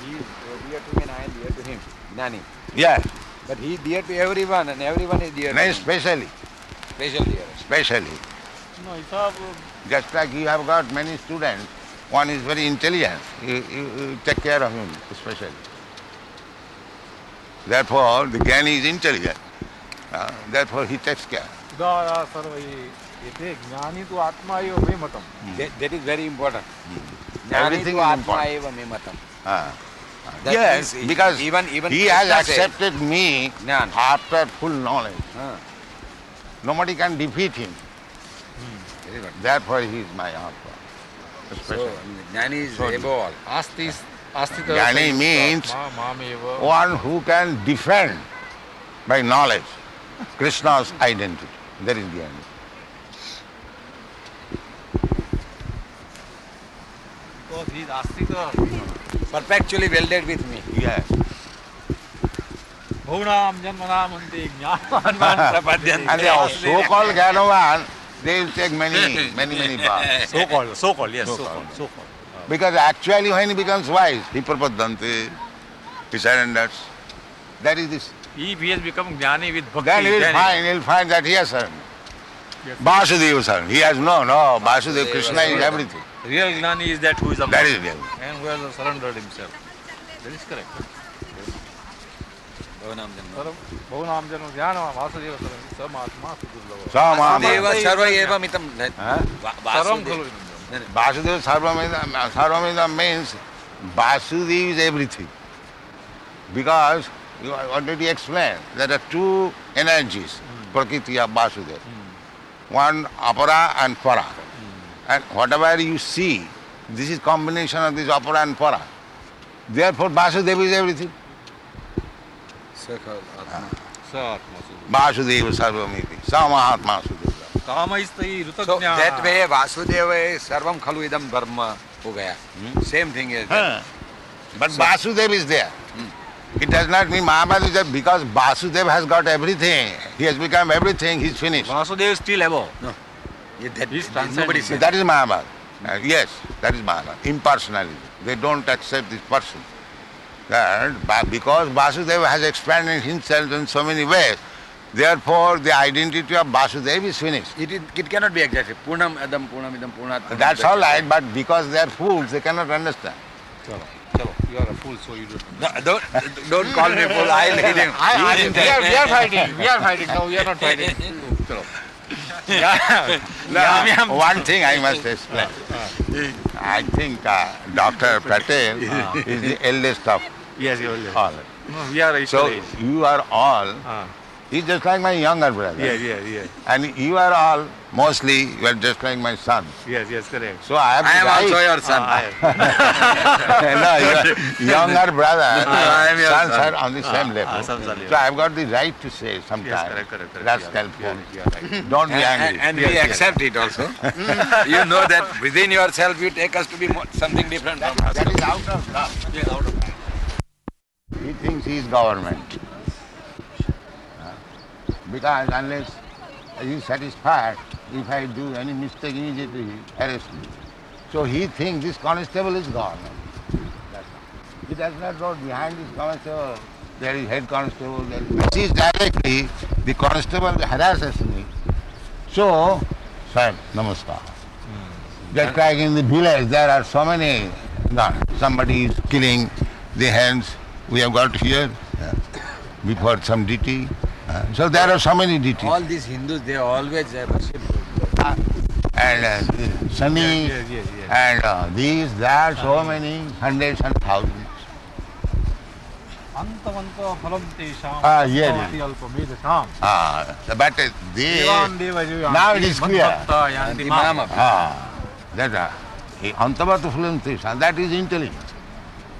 He is dear to me and I am dear to him. Gnani. Yeah. But he is dear to everyone and everyone is dear to No, him. especially. Special dear. No, it's a Just like you have got many students, one is very intelligent, you take care of him especially. Therefore, the Jnani is intelligent. Therefore, he takes care. उदारा सर्वै एते ज्ञानी तो आत्मा एव मे मतम. That is very important. Gnani Everything tu is atma important. eva me matam. That Yes, means because even he has Krishna says, accepted me Jnana. after full knowledge. Nobody can defeat him. Very good. Therefore, he is my Atma. So, Especially. Gnani is above all. आस्ति आस्तित Jnani means मामेव one who can defend by knowledge Krishna's identity. That is Jnani. because he is आस्तित Perpetually welded with me. Yes. बहुनाम जन्मनाम अन्ते ज्ञानवान प्रपद्यन्ते. And the so-called Jnanavan, they will take many paths. so called yes So-called. so called. Because actually when he becomes wise, he prapaddante, he surrenders. That is this. If he has become jnani with bhakti, Then he will find that he has surrendered. Vasudeva surrendered. He has no, Vasudeva, Krishna is everything. real jnani is that who is a That is real. and who has surrendered himself. That is correct. बहुनाम जन्म सर्व बहुनाम जन्म ध्यान वासुदेव समात्मा सुदुर्लभ वासुदेव सर्वमेवमिदं सर्वं खलु Vasudeva Sarvamidam means Vasudeva is everything. Because you already explained there are two energies, Prakriti of Vasudeva. One apara and para. And whatever you see, this is combination of this apara and para. Therefore Vasudeva is everything. Vasudeva Sarvamiti, Samahatma Sudeva. So that way Vasudeva is Sarvam Khalu Idam Dharma ho gaya. Same thing is there. But Vasudeva is there. It does not mean Mahabharata is there because Vasudeva has got everything. He has become everything, he's finished. Vasudeva is still above. No. Nobody So that is Mahabharata. Yes, that is Mahabharata. Impersonalism. They don't accept this person. That because Vasudeva has expanded himself in so many ways, therefore the identity of Vasudeva is finished. It cannot be exactly. Purnam Adam, Purnam Idam, Purnat. That's all right, but because they are fools, they cannot understand. You are a fool, so you don't. Don't call me fool. I'll hit him. We are fighting. We are fighting. No, we are not fighting. One thing I must explain. I think Dr. Patel is the eldest of Yes, you are. all. No, we are So equal age. you are all, he's just like my younger brother. Yes. And you are all, mostly, you are just like my son. Yes, correct. So I have I am to also write. your son. No, your younger brother, I am your sons son. are on the same level. sons are So I have got the right to say sometimes. correct. That's You helpful. are right. Don't be angry. And we accept it also. You know that within yourself you take us to be something different from us. That is out of love. He thinks he is government. Because unless he is satisfied, if I do any mistake, immediately he arrests me. So he thinks this constable is government. That's all. He does not know behind this constable there is head constable. There is. He sees directly the constable harasses me. So, sir, namaskar. Just like in the village, there are so many. Somebody is killing the hens. We have got here before some deity. So there are so many deities. All these Hindus, they always worship. And Sunni, and these, that, so many, hundreds and thousands. But they, now it is clear. That Antavata Phulantisha, that is intelligence.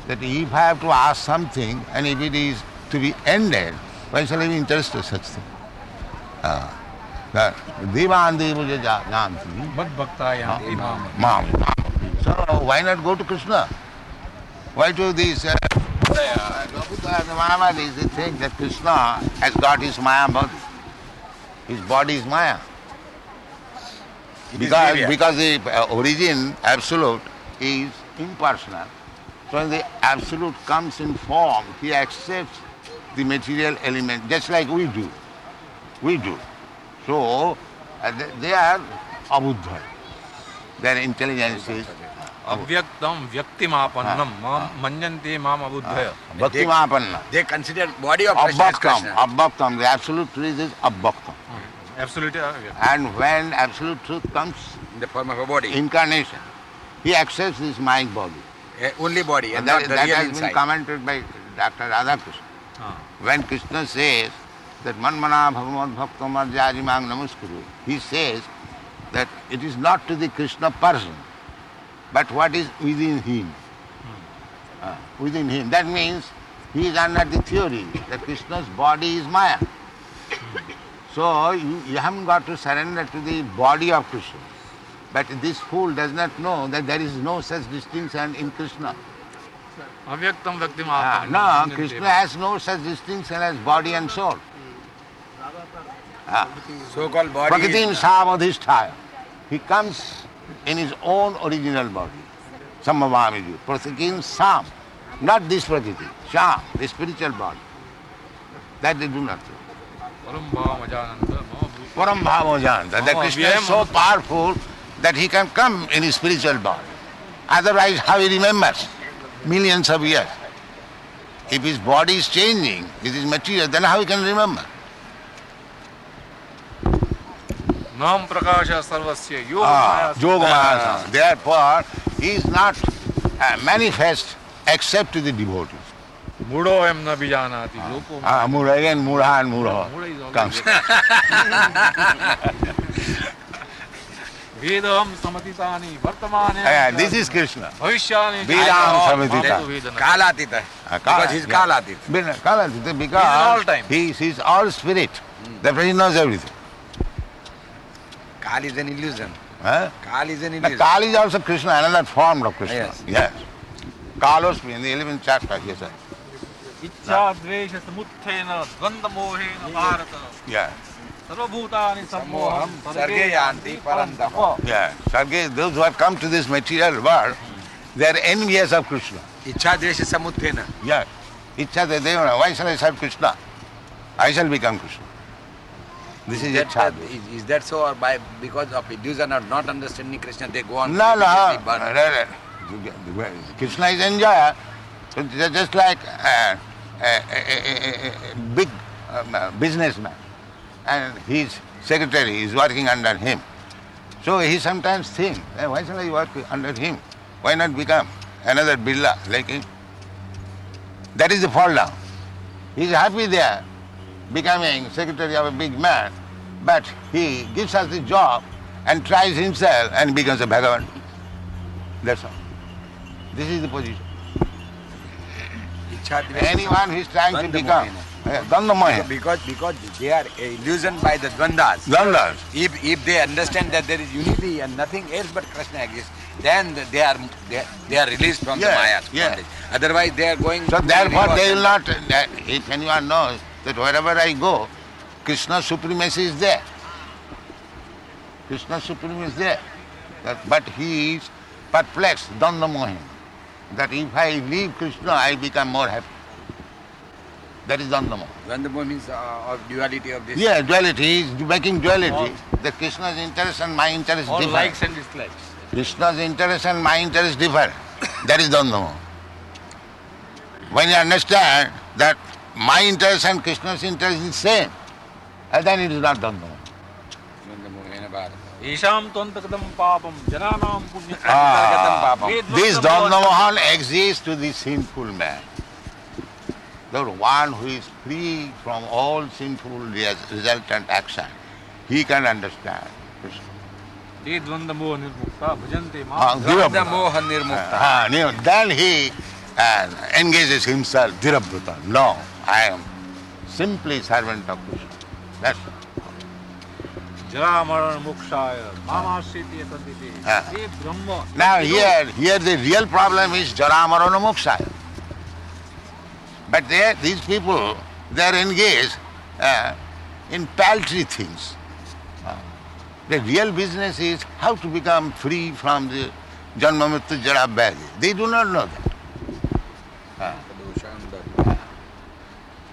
That if I have to ask something and if it is to be ended, why shall I be interested in such thing? Devan Devaja Janti. Bhakt Bhakta Yanti Mam. So why not go to Krishna? Why do these Gopika and Mahavadis, they think that Krishna has got his Maya body. His body is Maya. Because the origin, absolute, is impersonal. So when the absolute comes in form, he accepts the material element, just like we do. We do. So they are abuddha. Their intelligence is Avyaktam Vyaktimapannam Manyanti Mam Abuddhaya. Bhaktimapanna. They consider body of Krishna as Krishna. Abhaktam. The absolute truth is abhaktam. Absolutely. And when absolute truth comes In the form of a body. incarnation, he accepts this mind body. Only body and And not that, the that real has been inside. commented by Dr. Radhakrishna. When Krishna says that Manmana Bhagavad Bhaktam Arjajimang Namaskuru, he says that it is not to the Krishna person, but what is within him. Within him. That means he is under the theory that Krishna's body is Maya. So you haven't got to surrender to the body of Krishna. But this fool does not know that there is no such distinction in Krishna. Avyaktam Vyaktimapannam. No, Krishna has no such distinction as body and soul. So-called body. Prakritim Samadhisthaya. He comes in his own original body. Samavamiju. Prakritim Sam. Not this Prakriti. Sham, the spiritual body. That they do not do. Param Bhava Jananta. That Krishna is so powerful that he can come in his spiritual body. Otherwise, how he remembers? Millions of years. If his body is changing, it is material, then how he can remember? Nam prakasha sarvasya yoga Yogamaya. Therefore, he is not manifest except to the devotees. Mudo em na bijanati. Mudha again, Mudha and Mudha comes. Vedam samatitani vartamane. This is Krishna. Bhavishyani. Vedam samatita. Kalatita. Because he's Kalatita. Kalatita, He is in all because time. he is all spirit. Therefore he knows everything. Kal is an illusion. Huh? Kal is an The illusion. Kal is also Krishna, another form of Krishna. Yes. Kalosmi in the 11th chapter, he said. Ichcha dvesha samuthena dvanda mohena bharata. Yeah. Sarvabhutani sammoham Sarge yanti parantapa. Yeah. Sarge, those who have come to this material world, they are envious of Krishna. Ichha dvesha samuthena. Yeah. Ichha devana. Why shall I serve Krishna? I shall become Krishna. This is Ichha. Is that so, or by because of illusion or not understanding Krishna, they go on? No. But Krishna is enjoyer. So just like a big businessman, and his secretary is working under him. So he sometimes thinks, why shall I work under him? Why not become another Birla like him? That is the fall down. He is happy there, becoming secretary of a big man, but he gives us the job and tries himself and becomes a Bhagavan. That's all. This is the position. Ichha dvesha Anyone who is trying to become Dvanda because they are illusioned by the dvandas. Dvandas. If they understand that there is unity and nothing else but Krishna exists, then they are released from the Maya bondage. Otherwise they are going. So to therefore the they will not. If anyone knows that wherever I go, Krishna's supremacy is there. Krishna's supremacy is there. But he is perplexed, Dvanda Mohin. That if I leave Krishna, I become more happy. That is Dvanda Mohin. Dvanda means of duality of this. Yeah, duality. He is making duality. That Krishna's interest and my interest All differ. likes and dislikes. Krishna's interest and my interest differ. That is Dvanda Mohin. When you understand that my interest and Krishna's interest is the same, then it is not Dvanda Mohin. Isham tvantakadam papam jananam punya. This Dvanda Mohan exists to the sinful man. The one who is free from all sinful resultant action, he can understand Krishna. Ye dvanda moha nirmukta bhajante maam. Dvanda moha nirmukta. Then he engages himself, Dhirabhuta. No, I am simply servant of Krishna. That's all. Jara maran mokshaya mamashiti tadviti. Ye brahma. Now here the real problem is Jara Marana Mokshaya. But these people, they are engaged in paltry things. The real business is how to become free from the Janma Mrityu Jara Vyadhi. They do not know that.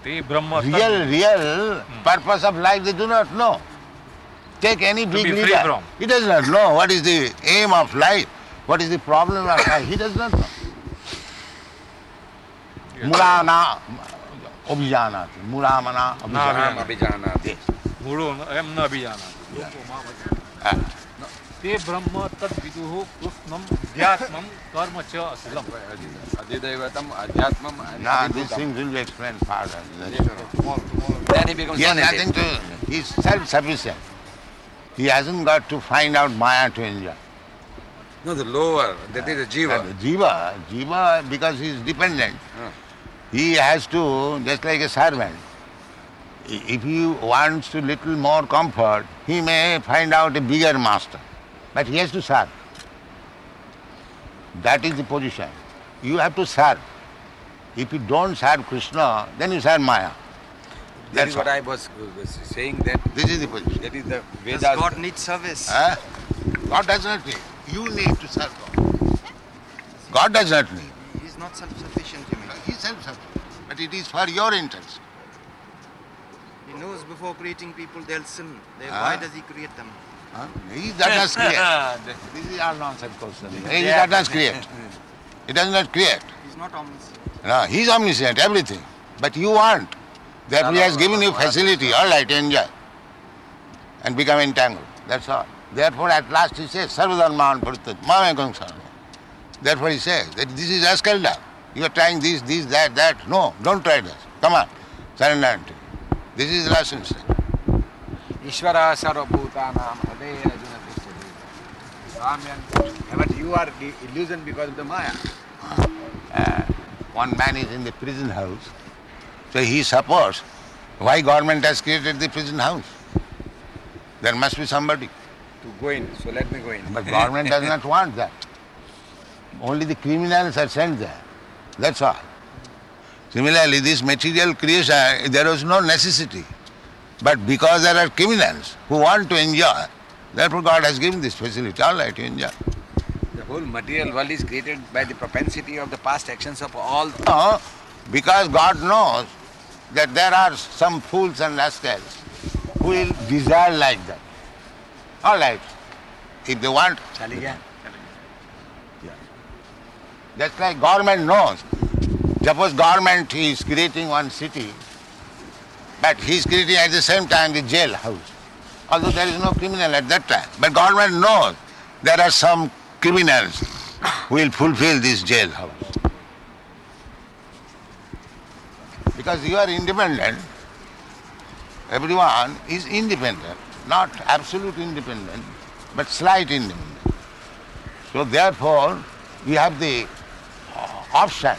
Te brahma. Real purpose of life they do not know. Take any big be free leader. from. He does not know what is the aim of life, what is the problem of life. He does not know. Murana Abhijanati. Muramana Abhijanati. Mudo em na bijanati. Te brahma tad viduhu krushnam dhyatmam karma cha asilam. Adhidaivatam adhyatmam. Now these things will be explained further. Then he becomes He has one. nothing to, he is self-sufficient. He hasn't got to find out Maya to enjoy. No, the lower, that is the jiva. Jiva, because he is dependent. He has to, just like a servant, if he wants a little more comfort, he may find out a bigger master. But he has to serve. That is the position. You have to serve. If you don't serve Krishna, then you serve Maya. That is That's what all. I was saying, that This is the position. that is the Does Vedas. God need service? Huh? God does not need. You need to serve God. God does not need. He is not self-sufficient, you mean? He is self-sufficient. But it is for your interest. He knows before creating people they'll sin. Ah. Why does he create them? Huh? He does not create. This is all nonsense question. He does not create. He does not create. He's not omniscient. No, he's omniscient, everything. But you want. Therefore he has given you facility, all right, enjoy. And become entangled. That's all. Therefore at last he says, Sarvadharman Parityajya Mamekam Saranam. Therefore he says that this is Askalda. You are trying this, that. No, don't try this. Come on, surrender unto me. This is the last instance. Ishvara sarvabhutanam ade Arjuna Tishtha. But you are the illusion because of the Maya. One man is in the prison house, so he supports why government has created the prison house. There must be somebody. To go in, so let me go in. But government does not want that. Only the criminals are sent there. That's all. Similarly, this material creation, there was no necessity. But because there are criminals who want to enjoy, therefore God has given this facility. All right, you enjoy. The whole material world is created by the propensity of the past actions of all. No, because God knows that there are some fools and rascals who will desire like that. All right, if they want. Chali gaya? Just like government knows. Suppose government is creating one city, but he is creating at the same time the jail house. Although there is no criminal at that time. But government knows there are some criminals who will fulfill this jail house. Because you are independent, everyone is independent, not absolute independent, but slight independent. So therefore, we have the option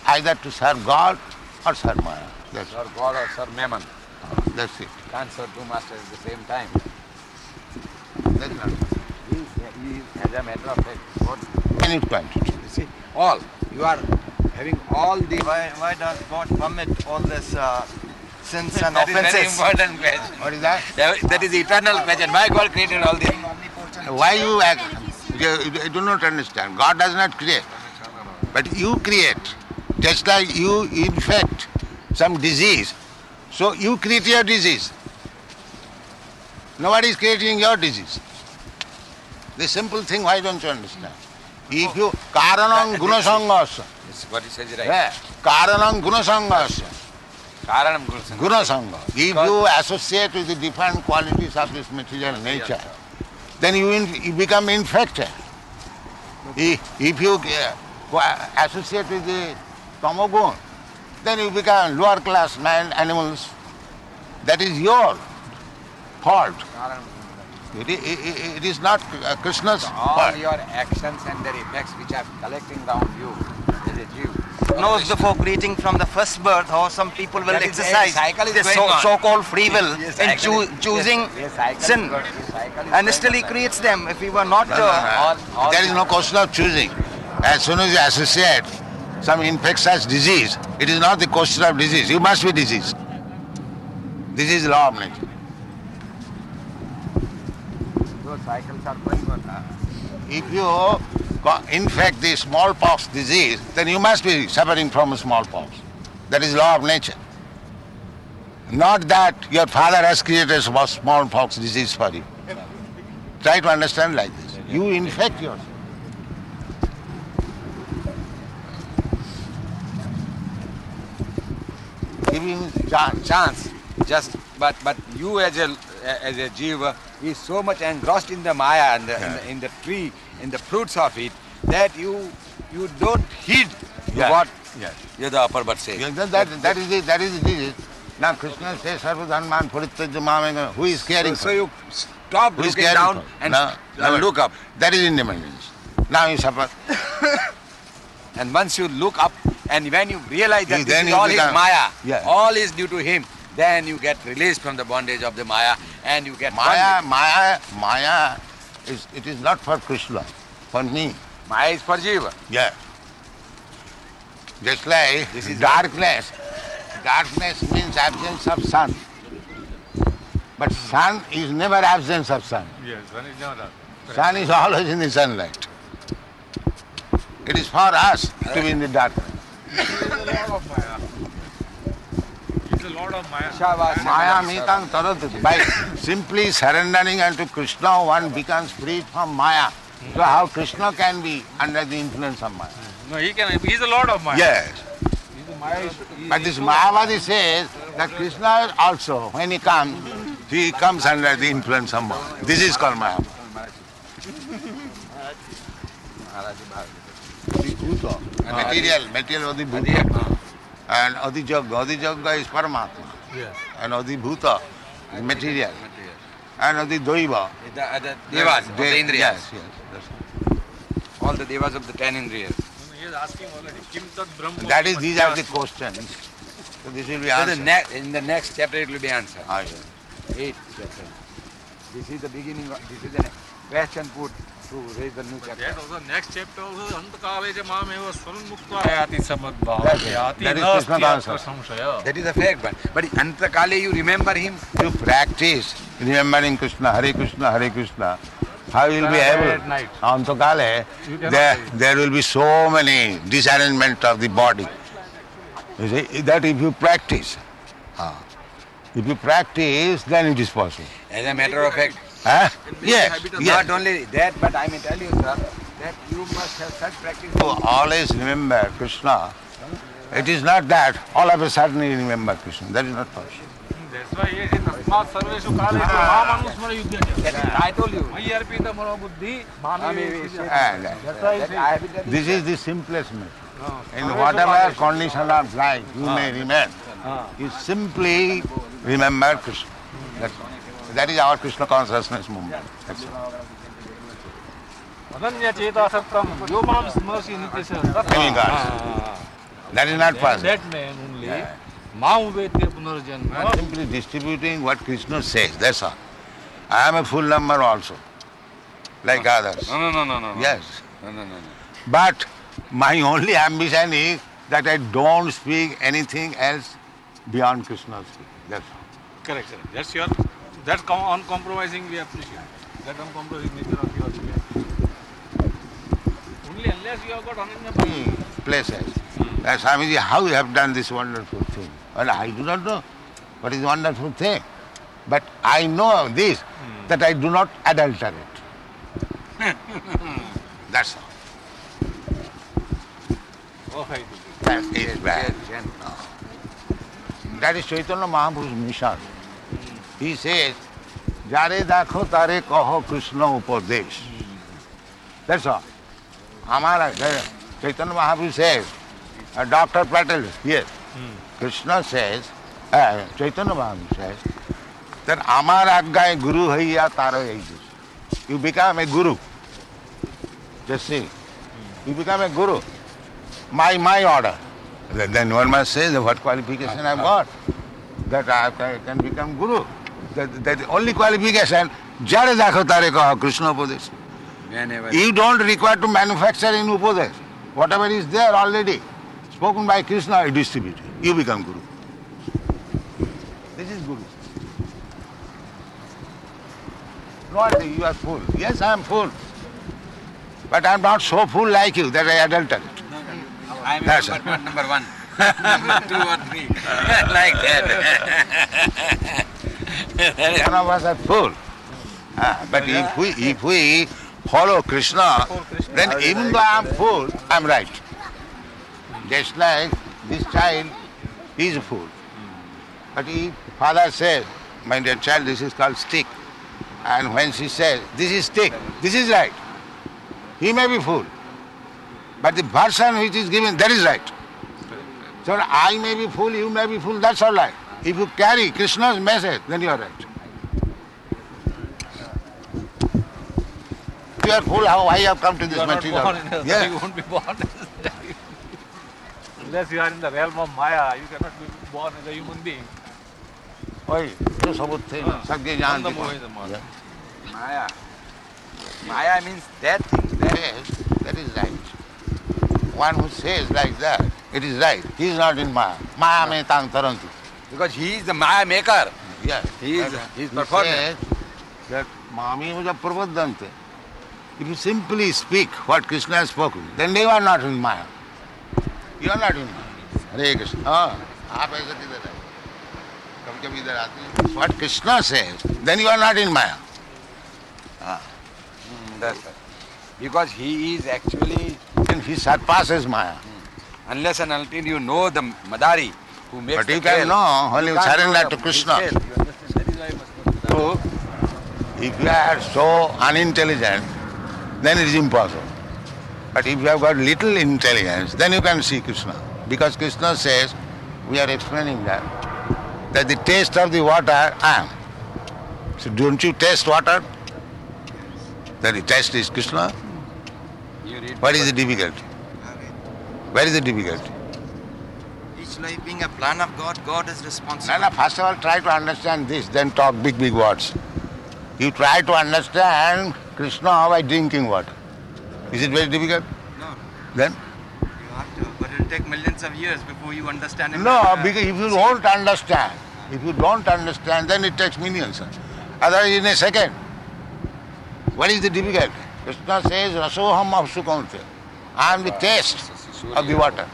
either to serve God or serve Maya. That's Sir God or Sir Mammon. That's it. Can't serve two masters at the same time. That's not He as a matter of fact, what any quantity. you see, all. You are having all the... Why does God permit all this sins and That is very offenses? important question. What is that? That is the eternal question. Why God created all this? Why you act? You do not understand. God does not create. But you create. Just like you infect some disease, so you create your disease. Nobody is creating your disease. The simple thing, why don't you understand? If you karanam gunasangasya. What he says is right. Yeah. Karanam gunasangasya. Karanam Gunasanga. Gunasanga. If you associate with the different qualities of this material nature, then you become infected. If you associate with the tamogun, then you become lower class man, animals. That is your fault. It is not Krishna's All fault. your actions and their effects which are collecting around you as a Jew. Knows before creating from the first birth how some people will That is the exercise cycle is this going on. so-called free will Yes, in cycle is- choosing yes, cycle sin. is- yes, cycle is And going still he on. creates them. If he were not... all There is no question of choosing. As soon as you associate some infectious disease, it is not the question of disease. You must be diseased. This is law of nature. those cycles are going on. If you infect the smallpox disease, then you must be suffering from smallpox. That is law of nature. Not that your father has created smallpox disease for you. Try to understand like this. You infect yourself. Giving Chance. Just but you as a jiva is so much engrossed in the Maya and in the tree, in the fruits of it, that you don't heed what the upper bird says. that is it. Now Krishna says, Sarvadharman Parityajya Mamekam. Who is caring So for you stop Who is looking caring down for? and No, never. look up. That is independence. Now you suffer. And once you look up and when you realize that Then this is you all his become- Maya, Yeah. all is due to him, then you get released from the bondage of the Maya and you get Maya it is not for Krishna, for me. Maya is for jiva. Yeah. Just like This is darkness. Darkness means absence of sun. But sun is never absence of sun. Yes, one is not that. Sun is always in the sunlight. It is for us to be in the darkness. He's the Lord of Maya. He's the Lord of Maya. Maya mitang taradati. By simply surrendering unto Krishna, one becomes freed from Maya. So how Krishna can be under the influence of Maya? No, he's the Lord of Maya. Yes. But this Mayavadi says that Krishna also, when he comes under the influence of Maya. This is called Maya. Material Adhibhuta. And Adhijagga is Paramatma. Yes. And Adhibhuta is material. And Adhidoiva. The devas of the Indriyas. Yes, yes. All the devas of the 10 Indriyas. He is asking already. Kim Tat Brahma. That is, these are the questions. So this will be So answered. in the next chapter it will be answered. Ah, yes. 8th chapter. This is the beginning. This is the question put to raise the new chapter. That also next chapter also Antakale च मामेव स्वरं मुक्त्वा याति समद्भाव That is याति Krishna नास्ति dancer. अत्र संशय. That is a fact, but Antakale you remember him. You practice remembering Krishna, Hare Krishna, how you will be able? At night. Antakale, You cannot there will be so many disarrangement of the body. You see, that if you practice, then it is possible. As a matter of fact, Huh? Yes, yes. not only that, but I may tell you, sir, that you must have such practice. So always remember Krishna. It is not that all of a sudden you remember Krishna. That is not possible. That's why he is तस्मात् सर्वेषु कालेषु मामनुस्मर युध्यते. I told you. मयि अर्पित मनो बुद्धि मामे And That's why he That I says. have been this is the simplest method. In whatever condition of life you may remain, you simply remember Krishna. That's all. That is our Krishna consciousness movement. That's all. अनन्य चेता सत्तम यो माम स्मरसि नित्यस्य Any gods. That is not possible. That man only माम वेत्य पुनर्जन्म. I am simply distributing what Krishna says. That's all. I am a full number also, like others. No. Yes. No. But my only ambition is that I don't speak anything else beyond Krishna's speech. That's all. Correct, sir. That's uncompromising we appreciate. That uncompromising nature of your speech. Only unless you have got Ananya Bhakti. Places. Swamiji, how you have done this wonderful thing? Well, I do not know what is wonderful thing. But I know this, that I do not adulterate. That's all. Oh, I do. That is bad. That is Chaitanya Mahaprabhu's mission. He says, Jare dakho tare kaho Krishna upadesh. That's all. Amara, Chaitanya Mahaprabhu says, Dr. Patel here, Krishna says, Chaitanya Mahaprabhu says, that Amar Aggaye Guru Haiya Taro Yaidish. You become a guru. Just see. You become a guru. My order. Then one must say what qualification I've got. That I can become guru. That the only qualification, Jare dakho tare kaho Krishna upadesh. You don't require to manufacture in upadesh. Whatever is there already, spoken by Krishna, you distribute it. You become guru. This is guru. No, you are full. Yes, I am full. But I am not so full like you that I adulterate. I am That's number one. Number 2 or 3. Like that. None of us are full. But if we follow Krishna, then even though I am full, I am right. Just like this child, he is a fool. But if father says, my dear child, this is called stick. And when she says, this is stick, this is right. He may be fool. But the version which is given, that is right. So I may be fool, you may be fool, that's all right. If you carry Krishna's message, then you are right. If you are fool, how I have come to this You are not material? born in a, Yes. you won't be born unless you are in the realm of Maya, you cannot be born as a human being. Oi, so sabut the, sabke jaan Nanda the- Moha is the Maya. Maya. Maya means that thing. Yes, that is right. One who says like that, it is right. He is not in Maya. Maya me tang tarantu. Because he is the Maya maker. Yes. He is performer. says that Mami was a pravadante. If you simply speak what Krishna has spoken, then you are not in Maya. You are not in Maya. Hare Krishna. आप ऐसे किधर है? कभी-कभी इधर आते हैं. What Krishna says, then you are not in Maya. That's right. Because he is actually, Then he surpasses Maya. Unless and until you know the Madari who makes But the you can kale, know when you can't surrender know to the Krishna. kale. You understand? That is why I must know Madari. So, if you are so unintelligent, then it is impossible. But if you have got little intelligence, then you can see Krishna. Because Krishna says, we are explaining that the taste of the water, I am. So don't you taste water? That the taste is Krishna. You read What is the difficulty? Where is the difficulty? Each life being a plan of God, God is responsible. No, first of all try to understand this, then talk big words. You try to understand Krishna by drinking water. Is it very difficult? No, Then? you have to, but it will take millions of years before you understand him. No, because if you don't understand, then it takes millions. Otherwise in a second. What is the difficulty? Krishna says, Rasoham apsu kaunte. I am the taste of the water.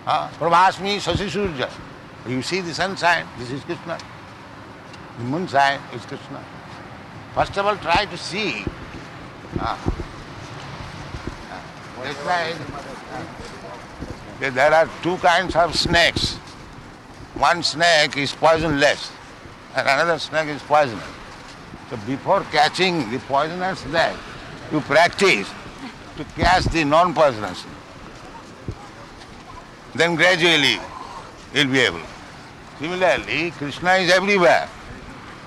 Prabhasmi sasi surja. You see the sunshine, this is Krishna. The moonshine is Krishna. First of all, try to see. Krishna is, there are two kinds of snakes. One snake is poisonless and another snake is poisonous. So before catching the poisonous snake, you practice to catch the non-poisonous snake. Then gradually you'll be able. Similarly, Krishna is everywhere.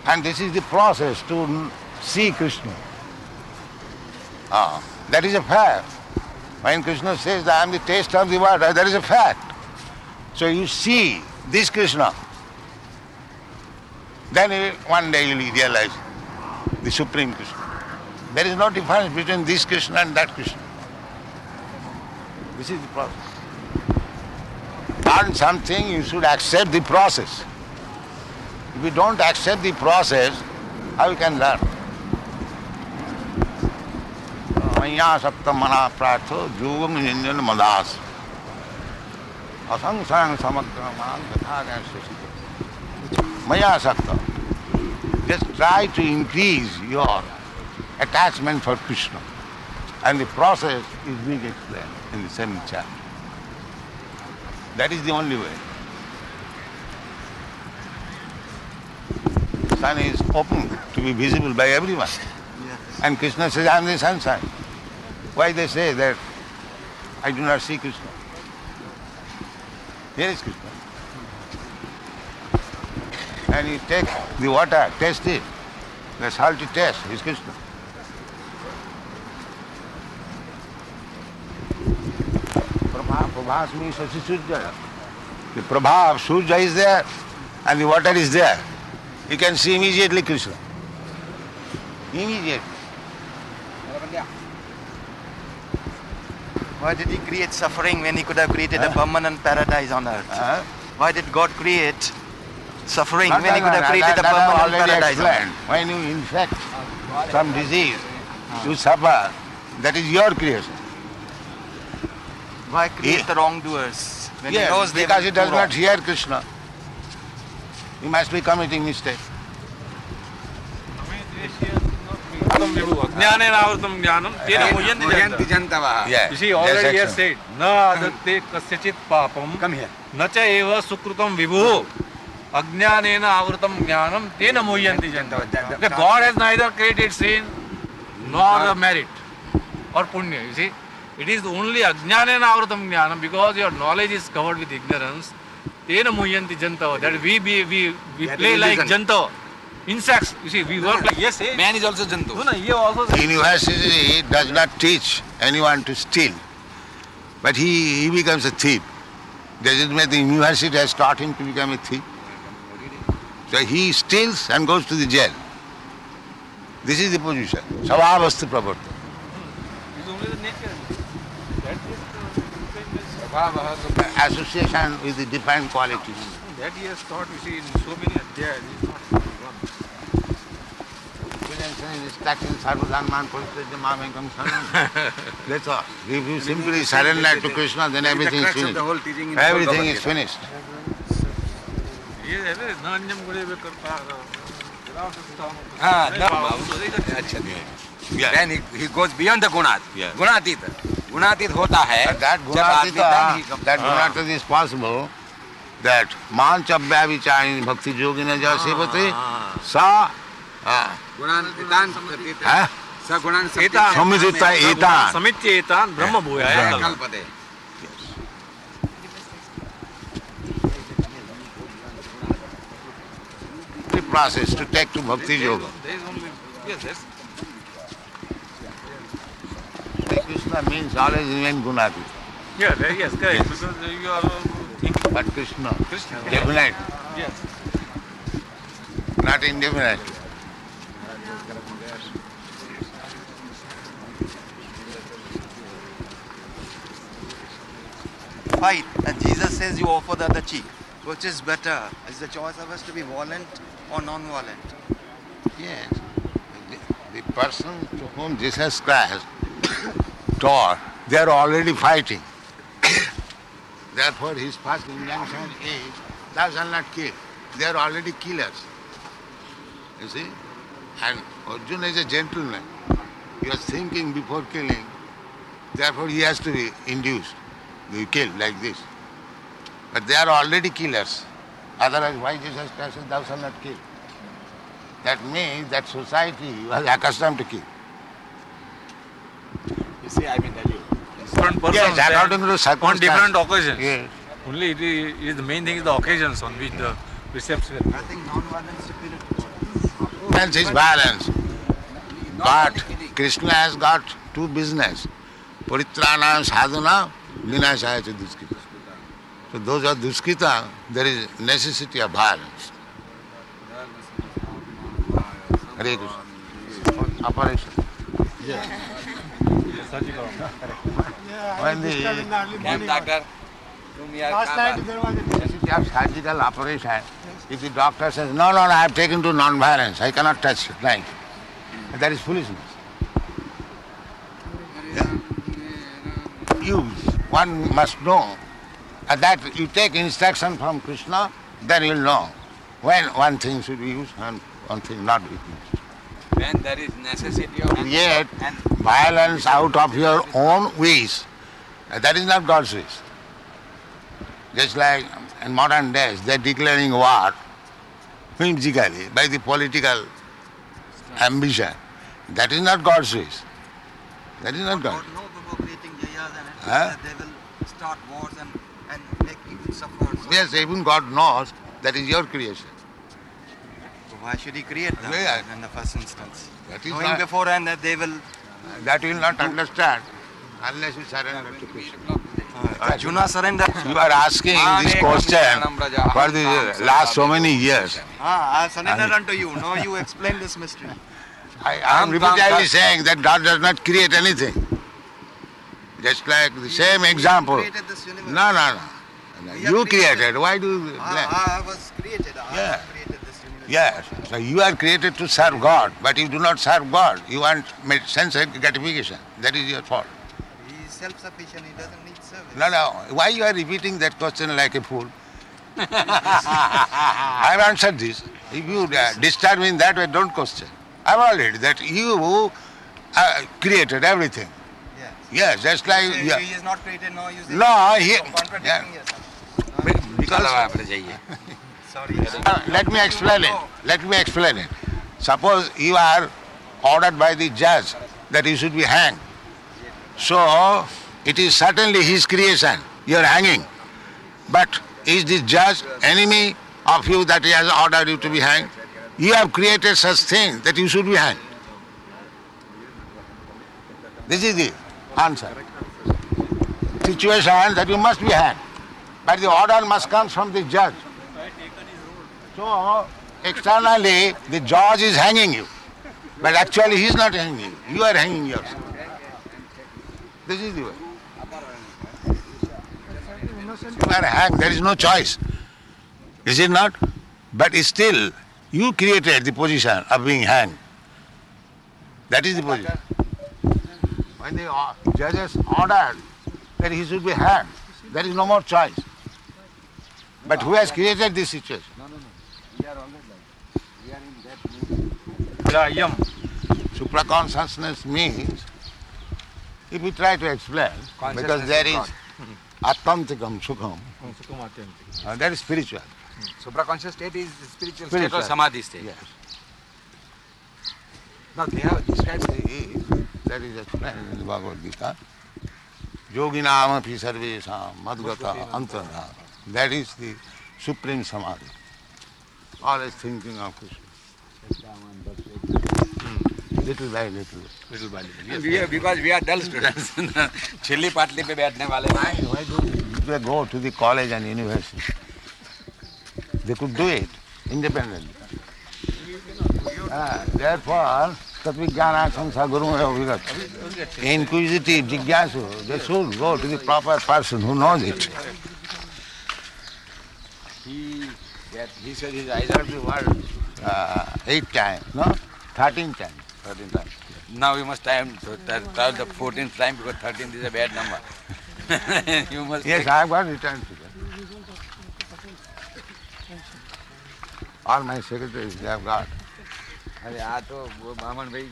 And this is the process to see Krishna. That is a fact. When Krishna says that I am the taste of the water, that is a fact. So you see this Krishna. Then one day you will realize the Supreme Krishna. There is no difference between this Krishna and that Krishna. This is the process. Learn something, you should accept the process. If you don't accept the process, how you can learn? Maya sapta mana pratho yogam nyanjan madas. Asangsang samakraman gathagan sasita. Maya sapta. Just try to increase your attachment for Krishna. And the process is being explained in the same chapter. That is the only way. Sun is open to be visible by everyone. Yes. And Krishna says, I am the sunshine. Why they say that I do not see Krishna? Here is Krishna. And you take the water, taste it. The salty taste is Krishna. Prabhasmi sasi surja. The Prabha of Surya is there and the water is there. You can see immediately Krishna. Immediately. Why did he create suffering when he could have created a permanent paradise on earth? Why did God create suffering when he could have created a permanent paradise on earth? When you infect some disease, you suffer. That is your creation. Why create the wrongdoers when he Yes, knows they because will he does do not wrong? hear Krishna. He must be committing mistake. Ajnanenavritam jnanam tena muhyanti Muhyanti jantava. jantavah. Yeah. You see, already he has Yes, said, na adatte kasyachit papam, Come here. na cha eva sukrutam vibhu, ajnanena avritam jnanam tena muhyanti jantava. Okay, God has neither created sin nor the merit or punya. You see, it is only ajnanena avritam jnanam, because your knowledge is covered with ignorance. Tena muhyanti jantava. That we That play is like illusion. jantava. Insects, you see, we work like, yes, eh? Man is also Jantu. No, he also said, University does not teach anyone to steal, but he becomes a thief. Does it mean the university has taught him to become a thief? So he steals and goes to the jail. This is the position. Savavastu pravarta. it's only the nature. That is the Association with the different qualities. that he has taught, you see, in so many adhyayas. It's not one. That's all. If you simply surrender to Krishna, then everything is finished. The whole teaching in Everything Bhagavad is Gita. finished. ये है ना नान्यम गुणे में करता है हाँ, अच्छा नहीं है। Yes. then he goes beyond the gunat. Yes. Gunatit. Gunatit hota hai. But that जब आदमी then he gunatita, that gunatita is possible. That man chabya vichai bhakti yogina jasevate sa गुणान्तितान् प्रतीत सगुणान् एतान् samidita etan. समित्य एतान् ब्रह्म भूयाय कल्पते. The process to take to bhakti yoga. There is only, yes, yes. Sri Krishna means always remain gunati. Yeah, yes, correct. Because you are thinking But Krishna, Krishna. definite, Yes. not indefinite. Fight. And Jesus says you offer the other cheek. Which is better? Is the choice of us to be violent or non-violent? Yes. The person to whom Jesus Christ taught, they are already fighting. Therefore, his first injunction is, thou shalt not kill. They are already killers. You see? And Arjuna is a gentleman. He was thinking before killing. Therefore, he has to be induced. You kill like this. But they are already killers. Otherwise, why Jesus Christ said, thou shalt not kill? That means that society was accustomed to kill. You see, I mean, tell you. Different persons Yes, there according to circumstances. on different occasions. Yes. Only it is the main thing is the occasions on which the precepts were. I think non-violence superior to violence. Balance is balance. But Krishna has got two business. Paritrana sadhana, vinashaya cha duskita. So those are duskita, there is necessity of violence. Hare Krishna. Operation. When the Camp doctor, तुम यार Last night there was a necessity of surgical operation, if the doctor says, no, I have taken to non-violence, I cannot touch knife. That is foolishness. Yeah. One must know that you take instruction from Krishna, then you will know when one thing should be used and one thing not be used. when there is necessity of Yet, violence out of your own wish, that is not God's wish. Just like in modern days, they are declaring war whimsically by the political ambition. That is not God's wish. That is not God. God knows about creating jayas and Huh? that they will start wars and make people suffer. So Yes, even God knows that is your creation. why should he create them Yeah. in the first instance? That is Knowing not, beforehand that they will... that you will not understand unless you surrender to Krishna. Arjuna surrendered. You are asking this question for the last so many years. I have surrendered unto you. Now you explain this mystery. I am repeatedly saying that God does not create anything. Just like the same example. Created this universe. No. You created. Why do you blame? I was created. I Yeah. have created this universe. Yes. So you are created to serve God, but you do not serve God. You want sense gratification. That is your fault. He is self-sufficient. He doesn't need service. No. Why you are repeating that question like a fool? I have answered this. If you disturb me in that way, don't question. I have already that you created everything. Yes. Yes, just like He is not created. No, you say. No, he- So contradicting yeah. yourself. because आपने चाहिए. Sorry. let me explain it. Suppose you are ordered by the judge that you should be hanged. So it is certainly his creation. You are hanging. But is the judge enemy of you that he has ordered you to be hanged? You have created such thing that you should be hanged. This is the answer. Situation that you must be hanged. But the order must come from the judge. So, externally, the judge is hanging you. But actually, he is not hanging you. You are hanging yourself. This is the way. You are hanged. There is no choice. Is it not? But still, you created the position of being hanged. That is the position. When the judges ordered that he should be hanged, there is no more choice. But who has created this situation? Yeah, yam. Supraconsciousness means, if we try to explain, because there is Atmantikam Sukham, that is spiritual. Supraconscious state is spiritual state Spiritual. or samadhi state. Yes. Now they have described That is explained in the Bhagavad Gita. Yoginam api sarvesam madgata antardha. That is the supreme samadhi. Always thinking of Krishna. Little by little. Little by little. Yes. we are, because we are dull students. Chilli patli pe बैठने वाले हैं. Why do they go to the college and university? They could do it independently. Therefore, Tatvijnana Samsa Guru Vigat. Inquisitive, jigyasu, they should go to the proper person who knows it. He said his eyes are the world. 8 times, no? 13 times. 13 times. Now you must time to tell the 14th time because 13th is a bad number. You must. Yes, I have got returned to them. All my secretaries, they have got. अरे आ तो वो बामन भाई